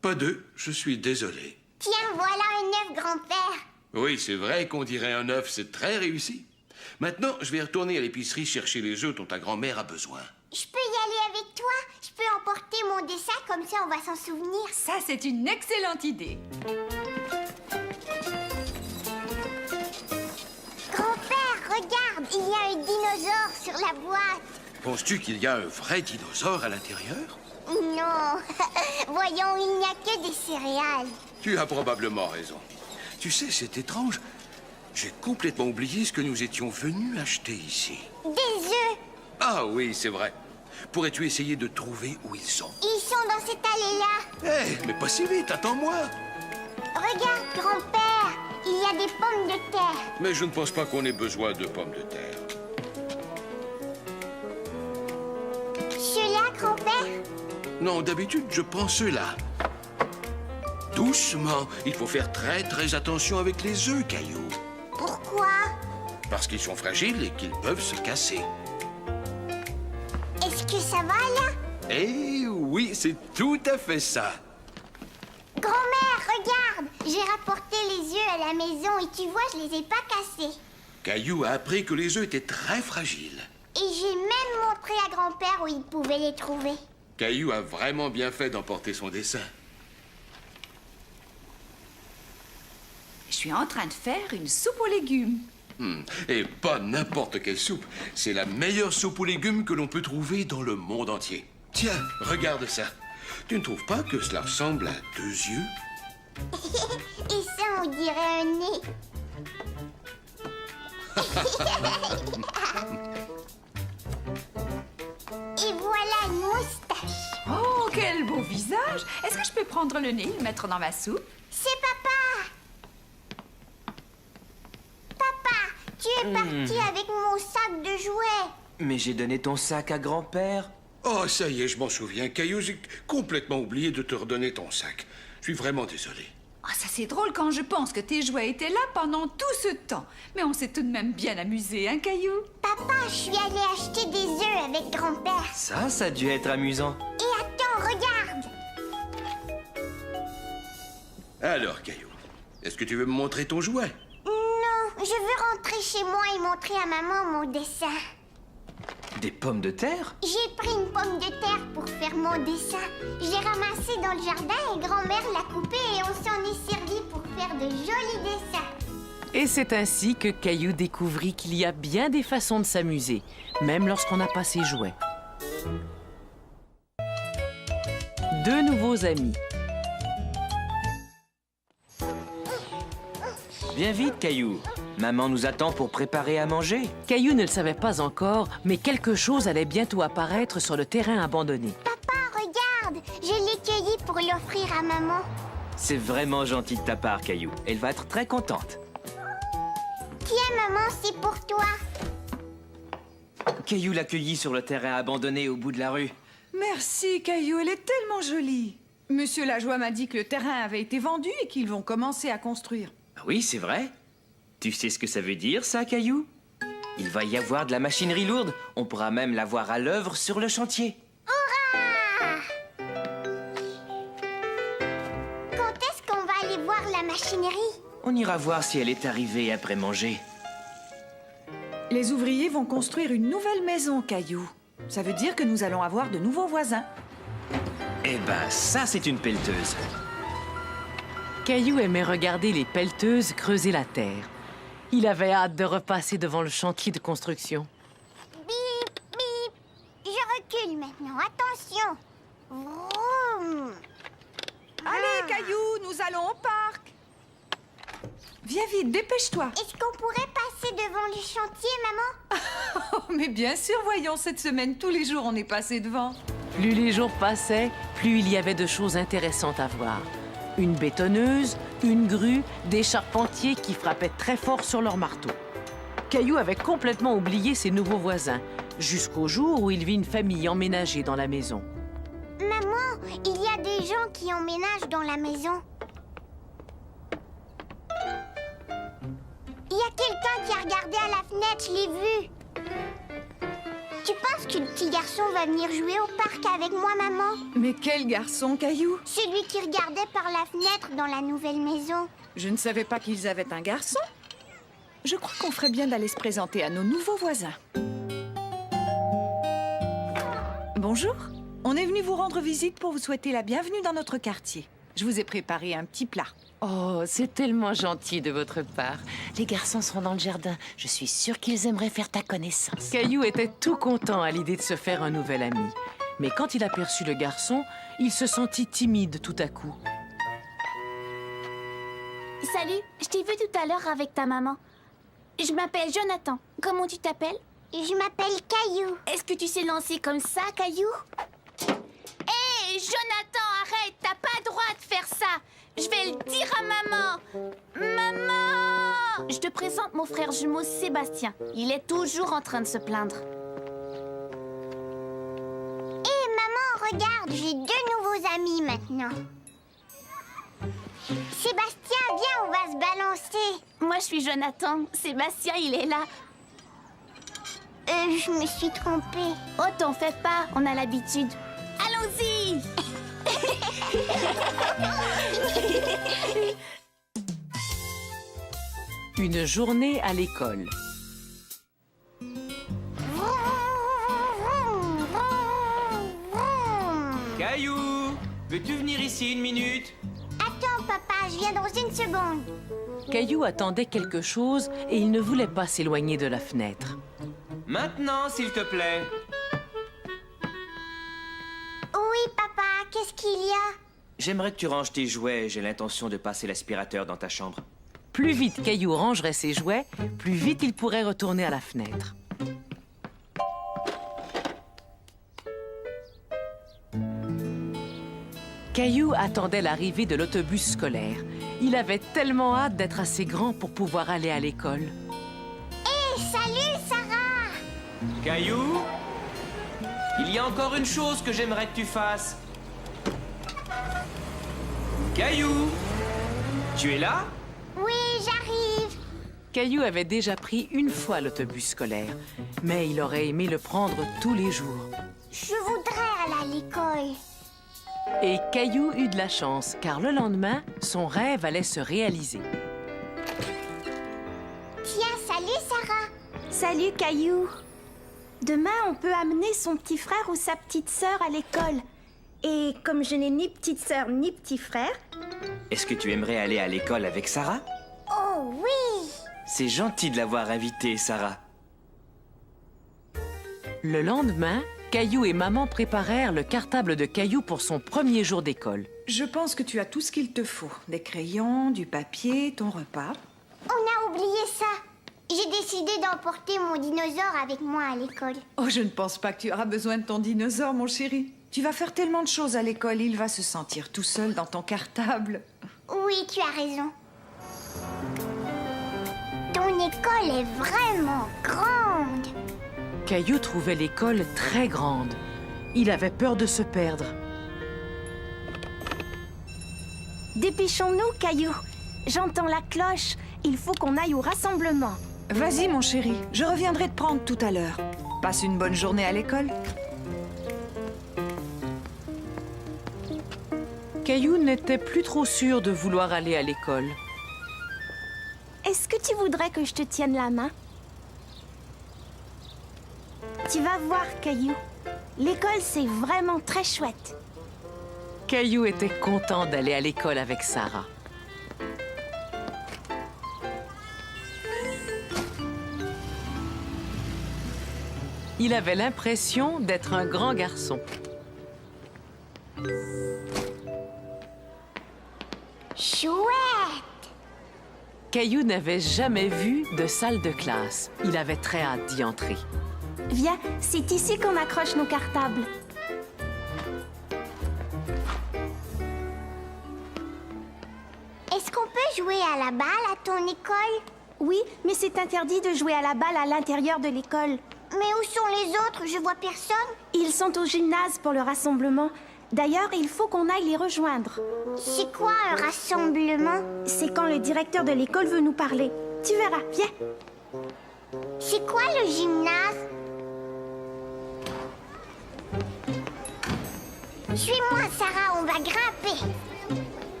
S9: Pas d'œufs, je suis désolé.
S2: Tiens, voilà un œuf, grand-père.
S9: Oui, c'est vrai qu'on dirait un œuf, c'est très réussi. Maintenant, je vais retourner à l'épicerie chercher les œufs dont ta grand-mère a besoin.
S2: Je peux y aller avec toi? Je peux emporter mon dessin, comme ça on va s'en souvenir.
S1: Ça, c'est une excellente idée.
S2: Grand-père, regarde, il y a un dinosaure sur la boîte.
S9: Penses-tu qu'il y a un vrai dinosaure à l'intérieur?
S2: Non, voyons, il n'y a que des céréales.
S9: Tu as probablement raison. Tu sais, c'est étrange. J'ai complètement oublié ce que nous étions venus acheter ici.
S2: Des œufs.
S9: Ah oui, c'est vrai. Pourrais-tu essayer de trouver où ils sont?
S2: Ils sont dans cette allée-là.
S9: Hé, mais pas si vite, attends-moi.
S2: Regarde, grand-père, il y a des pommes de terre.
S9: Mais je ne pense pas qu'on ait besoin de pommes de terre.
S2: Ceux-là, grand-père?
S9: Non, d'habitude, je prends ceux-là. Doucement. Il faut faire très attention avec les œufs, Caillou.
S2: Pourquoi?
S9: Parce qu'ils sont fragiles et qu'ils peuvent se casser.
S2: Est-ce que ça va, là?
S9: Eh oui, c'est tout à fait ça.
S2: Grand-mère, regarde! J'ai rapporté les œufs à la maison et tu vois, je les ai pas cassés.
S9: Caillou a appris que les œufs étaient très fragiles.
S2: Et j'ai même montré à grand-père où il pouvait les trouver.
S9: Caillou a vraiment bien fait d'emporter son dessin.
S1: Je suis en train de faire une soupe aux légumes.
S9: Et pas n'importe quelle soupe. C'est la meilleure soupe aux légumes que l'on peut trouver dans le monde entier. Tiens, regarde ça. Tu ne trouves pas que cela ressemble à 2 yeux?
S2: Et ça, on dirait un nez. Et voilà une moustache.
S1: Oh, quel beau visage! Est-ce que je peux prendre le nez et le mettre dans ma soupe?
S2: C'est papa! Papa, tu es parti avec mon sac de jouets.
S4: Mais j'ai donné ton sac à grand-père.
S9: Oh, ça y est, je m'en souviens. Caillou, j'ai complètement oublié de te redonner ton sac. Je suis vraiment désolé.
S1: Oh, ça c'est drôle quand je pense que tes jouets étaient là pendant tout ce temps. Mais on s'est tout de même bien amusé, hein, Caillou?
S2: Papa, je suis allée acheter des œufs avec grand-père.
S4: Ça a dû être amusant.
S2: Et attends, regarde!
S9: Alors, Caillou, est-ce que tu veux me montrer ton jouet?
S2: Non, je veux rentrer chez moi et montrer à maman mon dessin.
S4: Des pommes de terre?
S2: J'ai pris une pomme de terre pour faire mon dessin. J'ai ramassé dans le jardin et grand-mère l'a coupé et on s'en est servi pour faire de jolis dessins.
S3: Et c'est ainsi que Caillou découvrit qu'il y a bien des façons de s'amuser, même lorsqu'on n'a pas ses jouets. 2 nouveaux amis.
S4: Viens vite, Caillou. Maman nous attend pour préparer à manger.
S3: Caillou ne le savait pas encore, mais quelque chose allait bientôt apparaître sur le terrain abandonné.
S2: Papa, regarde! Je l'ai cueilli pour l'offrir à maman.
S4: C'est vraiment gentil de ta part, Caillou. Elle va être très contente.
S2: Tiens, maman, c'est pour toi.
S4: Caillou l'a cueillie sur le terrain abandonné au bout de la rue.
S1: Merci, Caillou, elle est tellement jolie. Monsieur Lajoie m'a dit que le terrain avait été vendu et qu'ils vont commencer à construire.
S4: Ah oui, c'est vrai. Tu sais ce que ça veut dire, ça, Caillou? Il va y avoir de la machinerie lourde. On pourra même la voir à l'œuvre sur le chantier.
S2: Hurrah! Quand est-ce qu'on va aller voir la machinerie?
S4: On ira voir si elle est arrivée après manger.
S1: Les ouvriers vont construire une nouvelle maison, Caillou. Ça veut dire que nous allons avoir de nouveaux voisins.
S4: Eh ben, ça, c'est une pelleteuse.
S3: Caillou aimait regarder les pelleteuses creuser la terre. Il avait hâte de repasser devant le chantier de construction.
S2: Bip, bip. Je recule maintenant. Attention. Vroom.
S1: Allez, Caillou, nous allons au parc. Viens vite, dépêche-toi.
S2: Est-ce qu'on pourrait passer devant le chantier, maman?
S1: Oh, mais bien sûr, voyons, cette semaine, tous les jours, on est passé devant.
S3: Plus les jours passaient, plus il y avait de choses intéressantes à voir. Une bétonneuse, une grue, des charpentiers qui frappaient très fort sur leur marteau. Caillou avait complètement oublié ses nouveaux voisins, jusqu'au jour où il vit une famille emménager dans la maison.
S2: Maman, il y a des gens qui emménagent dans la maison. Il y a quelqu'un qui a regardé à la fenêtre, je l'ai vu. Tu penses que le petit garçon va venir jouer au parc avec moi, maman?
S1: Mais quel garçon, Caillou?
S2: Celui qui regardait par la fenêtre dans la nouvelle maison.
S1: Je ne savais pas qu'ils avaient un garçon. Je crois qu'on ferait bien d'aller se présenter à nos nouveaux voisins. Bonjour. On est venu vous rendre visite pour vous souhaiter la bienvenue dans notre quartier. Je vous ai préparé un petit plat.
S3: Oh, c'est tellement gentil de votre part. Les garçons seront dans le jardin. Je suis sûre qu'ils aimeraient faire ta connaissance. Caillou était tout content à l'idée de se faire un nouvel ami. Mais quand il aperçut le garçon, il se sentit timide tout à coup.
S5: Salut, je t'ai vu tout à l'heure avec ta maman. Je m'appelle Jonathan. Comment tu t'appelles?
S2: Je m'appelle Caillou.
S5: Est-ce que tu sais lancer comme ça, Caillou? Hé, Jonathan, arrête! T'as pas le droit de faire ça! Je vais le dire à maman! Maman! Je te présente mon frère jumeau Sébastien. Il est toujours en train de se plaindre.
S2: Hé, maman, regarde, j'ai 2 nouveaux amis maintenant. Sébastien, viens, on va se balancer.
S5: Moi, je suis Jonathan. Sébastien, il est là.
S2: Je me suis trompée.
S5: Oh, t'en fais pas, on a l'habitude. Allons-y!
S3: Une journée à l'école.
S4: Caillou, veux-tu venir ici 1 minute?
S2: Attends, papa, je viens dans 1 seconde.
S3: Caillou attendait quelque chose et il ne voulait pas s'éloigner de la fenêtre.
S4: Maintenant, s'il te plaît.
S2: Oui, papa, qu'est-ce qu'il y a?
S4: J'aimerais que tu ranges tes jouets. J'ai l'intention de passer l'aspirateur dans ta chambre.
S3: Plus vite Caillou rangerait ses jouets, plus vite il pourrait retourner à la fenêtre. Caillou attendait l'arrivée de l'autobus scolaire. Il avait tellement hâte d'être assez grand pour pouvoir aller à l'école.
S2: Hé, salut, Sarah!
S4: Caillou, il y a encore une chose que j'aimerais que tu fasses. Caillou, tu es là?
S2: Oui, j'arrive.
S3: Caillou avait déjà pris une fois l'autobus scolaire, mais il aurait aimé le prendre tous les jours.
S2: Je voudrais aller à l'école.
S3: Et Caillou eut de la chance, car le lendemain, son rêve allait se réaliser.
S2: Tiens, salut, Sarah.
S5: Salut, Caillou. Demain, on peut amener son petit frère ou sa petite sœur à l'école. Et comme je n'ai ni petite sœur ni petit frère...
S4: Est-ce que tu aimerais aller à l'école avec Sarah?
S2: Oh oui!
S4: C'est gentil de l'avoir invitée, Sarah.
S3: Le lendemain, Caillou et maman préparèrent le cartable de Caillou pour son premier jour d'école.
S1: Je pense que tu as tout ce qu'il te faut. Des crayons, du papier, ton repas.
S2: On a oublié ça. J'ai décidé d'emporter mon dinosaure avec moi à l'école.
S1: Oh, je ne pense pas que tu auras besoin de ton dinosaure, mon chéri. Tu vas faire tellement de choses à l'école, il va se sentir tout seul dans ton cartable.
S2: Oui, tu as raison. Ton école est vraiment grande.
S3: Caillou trouvait l'école très grande. Il avait peur de se perdre.
S5: Dépêchons-nous, Caillou. J'entends la cloche. Il faut qu'on aille au rassemblement.
S1: Vas-y, mon chéri, je reviendrai te prendre tout à l'heure. Passe une bonne journée à l'école.
S3: Caillou n'était plus trop sûr de vouloir aller à l'école.
S5: Est-ce que tu voudrais que je te tienne la main? Tu vas voir, Caillou. L'école, c'est vraiment très chouette.
S3: Caillou était content d'aller à l'école avec Sarah. Il avait l'impression d'être un grand garçon.
S2: Chouette!
S3: Caillou n'avait jamais vu de salle de classe. Il avait très hâte d'y entrer.
S5: Viens, c'est ici qu'on accroche nos cartables.
S2: Est-ce qu'on peut jouer à la balle à ton école?
S5: Oui, mais c'est interdit de jouer à la balle à l'intérieur de l'école.
S2: Mais où sont les autres? Je vois personne.
S5: Ils sont au gymnase pour le rassemblement. D'ailleurs, il faut qu'on aille les rejoindre.
S2: C'est quoi un rassemblement?
S5: C'est quand le directeur de l'école veut nous parler. Tu verras, viens.
S2: C'est quoi le gymnase? Suis-moi, Sarah, on va grimper.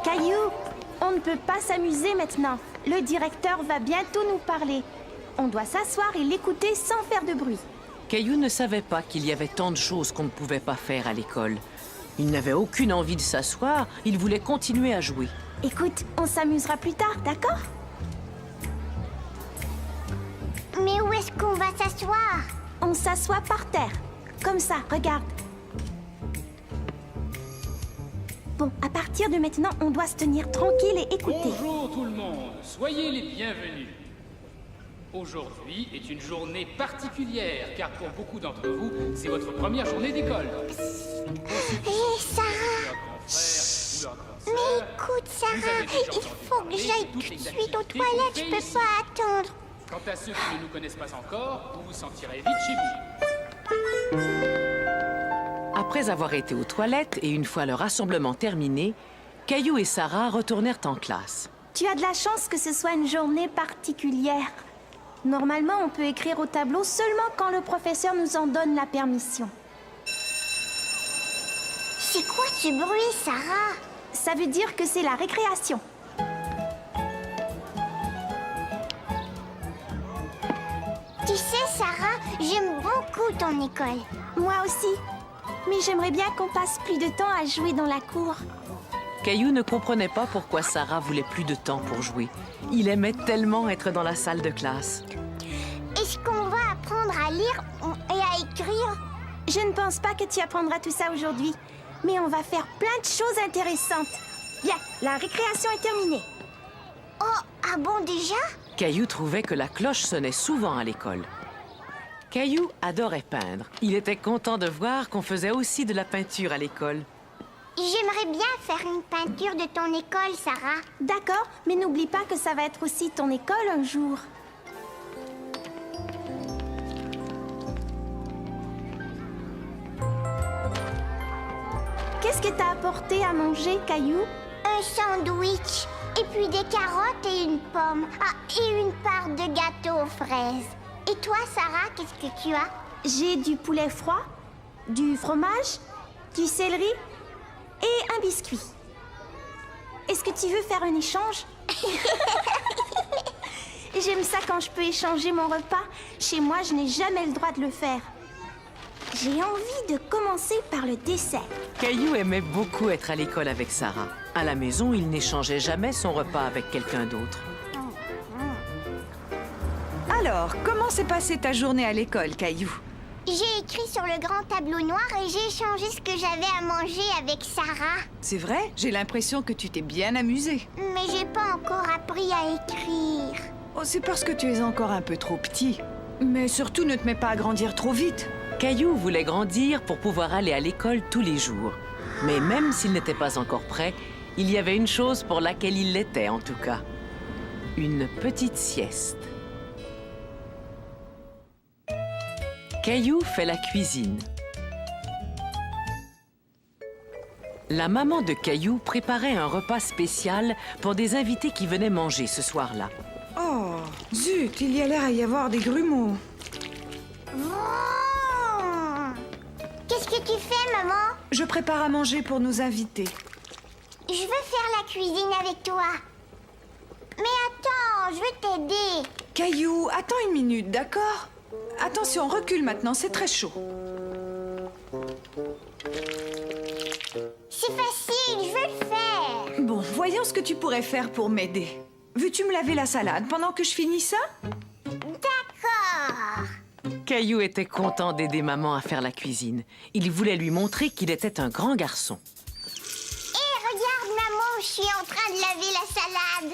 S5: Caillou, on ne peut pas s'amuser maintenant. Le directeur va bientôt nous parler. On doit s'asseoir et l'écouter sans faire de bruit.
S3: Caillou ne savait pas qu'il y avait tant de choses qu'on ne pouvait pas faire à l'école. Il n'avait aucune envie de s'asseoir, il voulait continuer à jouer.
S5: Écoute, on s'amusera plus tard, d'accord?
S2: Mais où est-ce qu'on va s'asseoir?
S5: On s'assoit par terre. Comme ça, regarde. Bon, à partir de maintenant, on doit se tenir tranquille et écouter.
S6: Bonjour tout le monde, soyez les bienvenus. Aujourd'hui est une journée particulière, car pour beaucoup d'entre vous, c'est votre première journée d'école.
S2: Hé, Sarah! Mais écoute, Sarah, il faut que j'aille tout de suite aux toilettes, je peux pas attendre.
S6: Quant à ceux qui ne nous connaissent pas encore, vous vous sentirez vite chez vous.
S3: Après avoir été aux toilettes et une fois le rassemblement terminé, Caillou et Sarah retournèrent en classe.
S5: Tu as de la chance que ce soit une journée particulière. Normalement, on peut écrire au tableau seulement quand le professeur nous en donne la permission.
S2: C'est quoi ce bruit, Sarah?
S5: Ça veut dire que c'est la récréation.
S2: Tu sais, Sarah, j'aime beaucoup ton école.
S5: Moi aussi. Mais j'aimerais bien qu'on passe plus de temps à jouer dans la cour.
S3: Caillou ne comprenait pas pourquoi Sarah voulait plus de temps pour jouer. Il aimait tellement être dans la salle de classe.
S2: Est-ce qu'on va apprendre à lire et à écrire?
S5: Je ne pense pas que tu apprendras tout ça aujourd'hui. Mais on va faire plein de choses intéressantes. Bien, la récréation est terminée.
S2: Oh, ah bon déjà?
S3: Caillou trouvait que la cloche sonnait souvent à l'école. Caillou adorait peindre. Il était content de voir qu'on faisait aussi de la peinture à l'école.
S2: J'aimerais bien faire une peinture de ton école, Sarah.
S5: D'accord, mais n'oublie pas que ça va être aussi ton école un jour. Qu'est-ce que t'as apporté à manger, Caillou?
S2: Un sandwich, et puis des carottes et une pomme. Ah, et une part de gâteau aux fraises. Et toi, Sarah, qu'est-ce que tu as?
S5: J'ai du poulet froid, du fromage, du céleri et un biscuit. Est-ce que tu veux faire un échange? J'aime ça quand je peux échanger mon repas. Chez moi, je n'ai jamais le droit de le faire. J'ai envie de commencer par le dessert.
S3: Caillou aimait beaucoup être à l'école avec Sarah. À la maison, il n'échangeait jamais son repas avec quelqu'un d'autre.
S1: Alors, comment s'est passée ta journée à l'école, Caillou?
S2: J'ai écrit sur le grand tableau noir et j'ai échangé ce que j'avais à manger avec Sarah.
S1: C'est vrai? J'ai l'impression que tu t'es bien amusée.
S2: Mais j'ai pas encore appris à écrire.
S1: Oh, c'est parce que tu es encore un peu trop petit. Mais surtout, ne te mets pas à grandir trop vite.
S3: Caillou voulait grandir pour pouvoir aller à l'école tous les jours. Mais même s'il n'était pas encore prêt, il y avait une chose pour laquelle il l'était en tout cas. Une petite sieste. Caillou fait la cuisine. La maman de Caillou préparait un repas spécial pour des invités qui venaient manger ce soir-là.
S1: Oh, zut, il y a l'air à y avoir des grumeaux.
S2: Qu'est-ce que tu fais, maman?
S1: Je prépare à manger pour nos invités.
S2: Je veux faire la cuisine avec toi. Mais attends, je veux t'aider.
S1: Caillou, attends une minute, d'accord? Attention, recule maintenant, c'est très chaud.
S2: C'est facile, je veux le faire.
S1: Bon, voyons ce que tu pourrais faire pour m'aider. Veux-tu me laver la salade pendant que je finis ça?
S2: D'accord.
S3: Caillou était content d'aider maman à faire la cuisine. Il voulait lui montrer qu'il était un grand garçon.
S2: Hé, regarde, maman, je suis en train de laver la salade.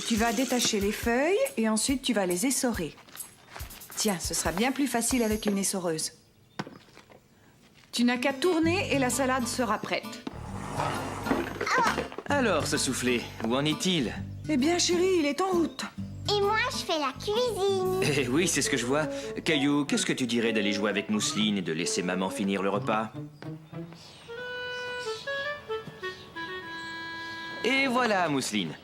S1: Tu vas détacher les feuilles et ensuite tu vas les essorer. Tiens, ce sera bien plus facile avec une essoreuse. Tu n'as qu'à tourner et la salade sera prête.
S4: Alors, ce soufflé, où en est-il?
S1: Eh bien, chérie, il est en route.
S2: Et moi, je fais la cuisine.
S4: Eh oui, c'est ce que je vois. Caillou, qu'est-ce que tu dirais d'aller jouer avec Mousseline et de laisser maman finir le repas? Et voilà, Mousseline.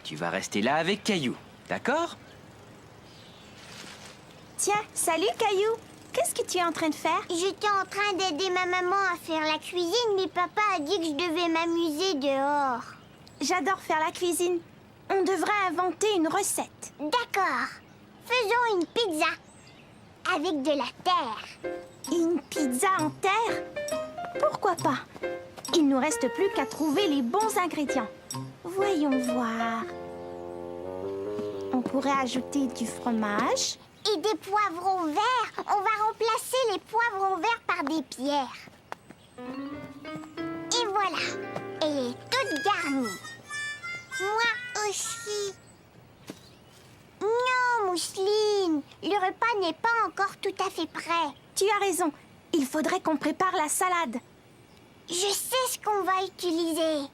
S4: Tu vas rester là avec Caillou, d'accord?
S5: Tiens, salut Caillou. Qu'est-ce que tu es en train de faire?
S2: J'étais en train d'aider ma maman à faire la cuisine, mais papa a dit que je devais m'amuser dehors.
S5: J'adore faire la cuisine. On devrait inventer une recette.
S2: D'accord. Faisons une pizza. Avec de la terre.
S5: Une pizza en terre? Pourquoi pas? Il nous reste plus qu'à trouver les bons ingrédients. Voyons voir. On pourrait ajouter du fromage.
S2: Et des poivrons verts. On va remplacer les poivrons verts par des pierres. Et voilà. Elle est toute garnie. Moi aussi. Mousseline, le repas n'est pas encore tout à fait prêt.
S5: Tu as raison. Il faudrait qu'on prépare la salade.
S2: Je sais ce qu'on va utiliser.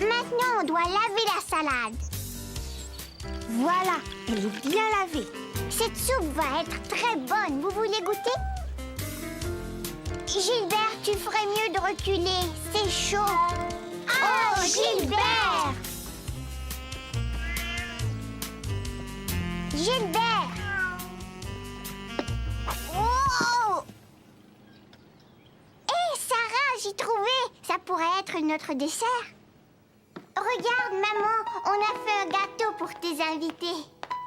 S2: Maintenant, on doit laver la salade.
S5: Voilà, elle est bien lavée.
S2: Cette soupe va être très bonne. Vous voulez goûter? Gilbert, tu ferais mieux de reculer. C'est chaud. Oh, Gilbert! Gilbert! Oh! Hé, Sarah, j'ai trouvé. Ça pourrait être notre dessert. Regarde, maman, on a fait un gâteau pour tes invités.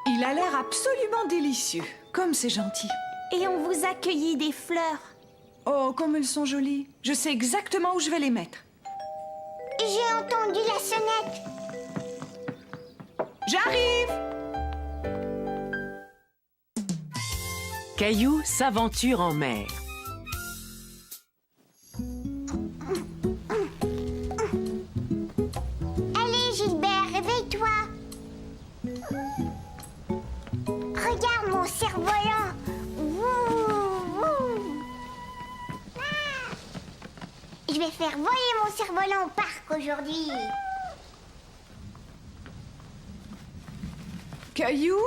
S1: Il a l'air absolument délicieux. Comme c'est gentil.
S5: Et on vous a cueilli des fleurs.
S1: Oh, comme elles sont jolies. Je sais exactement où je vais les mettre.
S2: J'ai entendu la sonnette.
S1: J'arrive!
S3: Caillou s'aventure en mer.
S2: Allez, Gilbert, réveille-toi. Regarde mon cerf-volant. Wouh, wouh. Je vais faire voler mon cerf-volant au parc aujourd'hui.
S1: Caillou?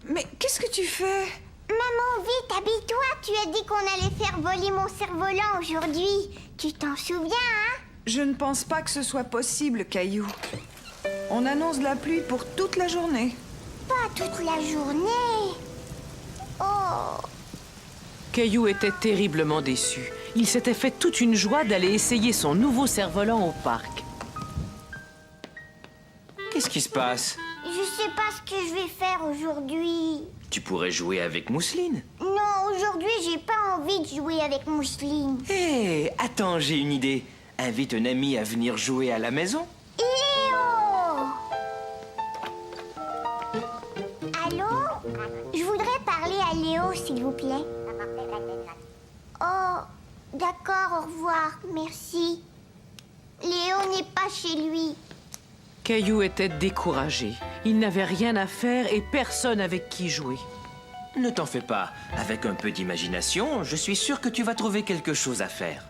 S1: Mais qu'est-ce que tu fais?
S2: Maman, vite, habille-toi. Tu as dit qu'on allait faire voler mon cerf-volant aujourd'hui. Tu t'en souviens, hein?
S1: Je ne pense pas que ce soit possible, Caillou. On annonce de la pluie pour toute la journée.
S2: Pas toute la journée. Oh.
S3: Caillou était terriblement déçu. Il s'était fait toute une joie d'aller essayer son nouveau cerf-volant au parc.
S4: Qu'est-ce qui se passe?
S2: Je sais pas ce que je vais faire aujourd'hui.
S4: Tu pourrais jouer avec Mousseline.
S2: Non, aujourd'hui, j'ai pas envie de jouer avec Mousseline.
S4: Hé, attends, j'ai une idée. Invite un ami à venir jouer à la maison.
S2: Léo! Allô? Je voudrais parler à Léo, s'il vous plaît. Oh, d'accord, au revoir, merci. Léo n'est pas chez lui.
S3: Caillou était découragé. Il n'avait rien à faire et personne avec qui jouer.
S4: Ne t'en fais pas. Avec un peu d'imagination, je suis sûr que tu vas trouver quelque chose à faire.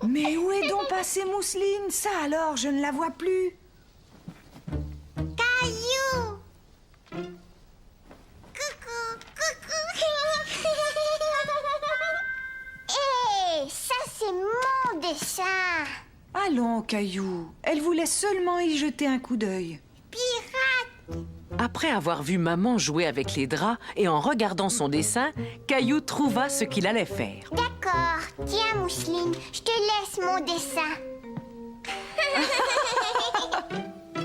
S1: Mais où est donc passée Mousseline? Ça alors, je ne la vois plus.
S2: Caillou! Coucou, coucou! Hé, ça c'est mon dessin!
S1: Allons, Caillou. Elle voulait seulement y jeter un coup d'œil.
S2: Pirate!
S3: Après avoir vu maman jouer avec les draps et en regardant son dessin, Caillou trouva ce qu'il allait faire.
S2: D'accord. Tiens, Mousseline, je te laisse mon dessin.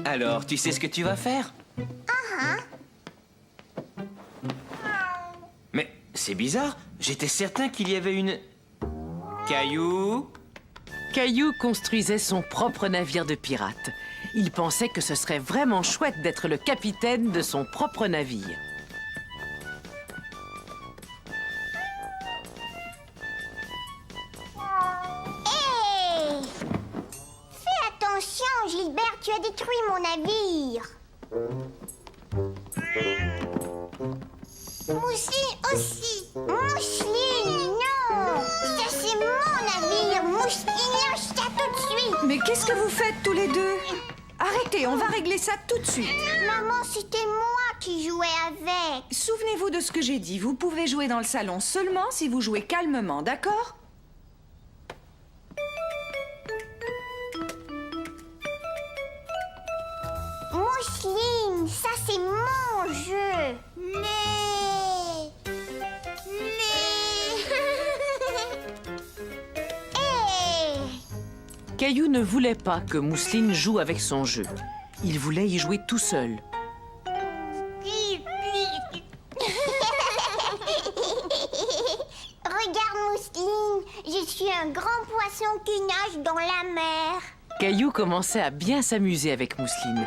S4: Alors, tu sais ce que tu vas faire? Mais c'est bizarre. J'étais certain qu'il y avait une... Caillou?
S3: Caillou construisait son propre navire de pirate. Il pensait que ce serait vraiment chouette d'être le capitaine de son propre navire.
S2: Hé! Fais attention, Gilbert, tu as détruit mon navire. Mousseline aussi. Mousseline, non! Ça, c'est mon navire. Mousseline, lâche ça tout de suite.
S1: Mais qu'est-ce que vous faites tous les deux? Arrêtez, on va régler ça tout de suite.
S2: Maman, c'était moi qui jouais avec.
S1: Souvenez-vous de ce que j'ai dit. Vous pouvez jouer dans le salon seulement si vous jouez calmement, d'accord?
S2: Mousseline, ça c'est mon jeu. Hey!
S3: Caillou ne voulait pas que Mousseline joue avec son jeu. Il voulait y jouer tout seul.
S2: Regarde, Mousseline, je suis un grand poisson qui nage dans la mer.
S3: Caillou commençait à bien s'amuser avec Mousseline.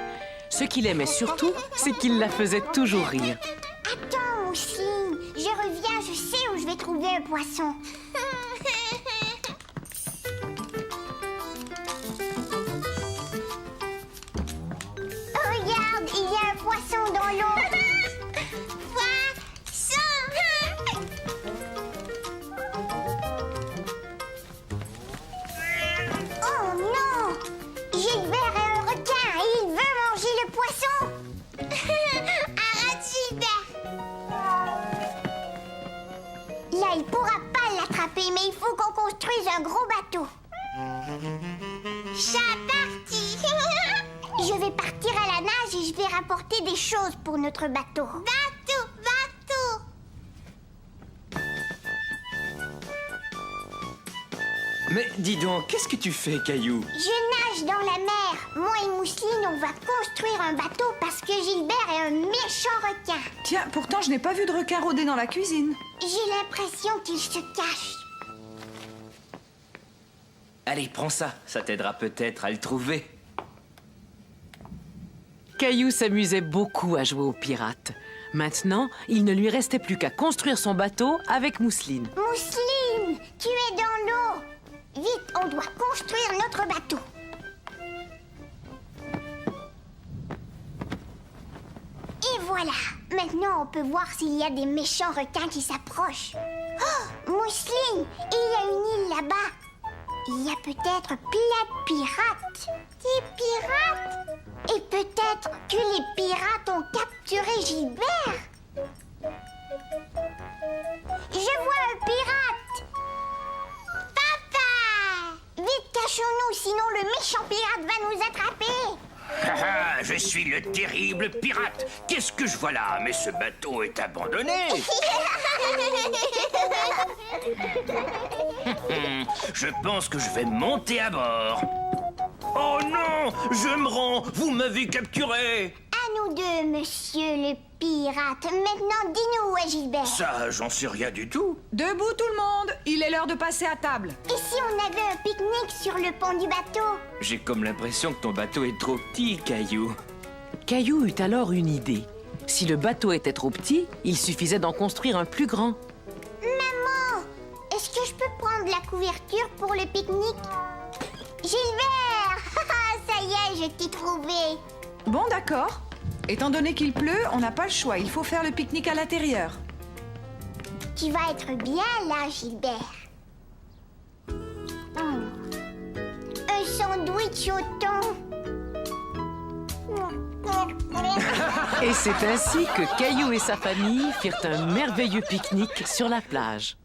S3: Ce qu'il aimait surtout, c'est qu'il la faisait toujours rire.
S2: Attends, Mousseline, je reviens, je sais où je vais trouver un poisson. Regarde, il y a un poisson dans l'eau. Oh non! Gilbert est un requin et il veut manger le poisson. Arrête, Gilbert! Là, il pourra pas l'attraper, mais il faut qu'on construise un gros bateau. Chat parti! Je vais partir à la nage et je vais rapporter des choses pour notre bateau. Bateau, bateau!
S4: Mais dis donc, qu'est-ce que tu fais, Caillou?
S2: Je nage dans la mer. Moi et Mousseline, on va construire un bateau parce que Gilbert est un méchant requin.
S1: Tiens, pourtant, je n'ai pas vu de requin rôder dans la cuisine.
S2: J'ai l'impression qu'il se cache.
S4: Allez, prends ça. Ça t'aidera peut-être à le trouver.
S3: Caillou s'amusait beaucoup à jouer aux pirates. Maintenant, il ne lui restait plus qu'à construire son bateau avec Mousseline.
S2: Mousseline, tu es dans l'eau. Vite, on doit construire notre bateau. Et voilà. Maintenant, on peut voir s'il y a des méchants requins qui s'approchent. Oh, Mousseline, il y a une île là-bas. Il y a peut-être plein de pirates. Des pirates? Et peut-être que les pirates ont capturé Gilbert. Je vois un pirate. Papa! Vite, cachons-nous, sinon le méchant pirate va nous attraper.
S10: Ah, je suis le terrible pirate. Qu'est-ce que je vois là? Mais ce bateau est abandonné. Je pense que je vais monter à bord. Oh non, je me rends. Vous m'avez capturé.
S2: À nous deux, monsieur le pirate. Maintenant, dis-nous où est Gilbert.
S10: Ça, j'en sais rien du tout.
S1: Debout tout le monde, il est l'heure de passer à table.
S2: Et si on avait un pique-nique sur le pont du bateau?
S4: J'ai comme l'impression que ton bateau est trop petit, Caillou.
S3: Caillou eut alors une idée. Si le bateau était trop petit, il suffisait d'en construire un plus grand.
S2: Maman, est-ce que je peux prendre la couverture pour le pique-nique? Gilbert! Ça y est, je t'ai trouvé.
S1: Bon, d'accord. Étant donné qu'il pleut, on n'a pas le choix. Il faut faire le pique-nique à l'intérieur.
S2: Tu vas être bien là, Gilbert. Un sandwich au thon.
S3: Et c'est ainsi que Caillou et sa famille firent un merveilleux pique-nique sur la plage.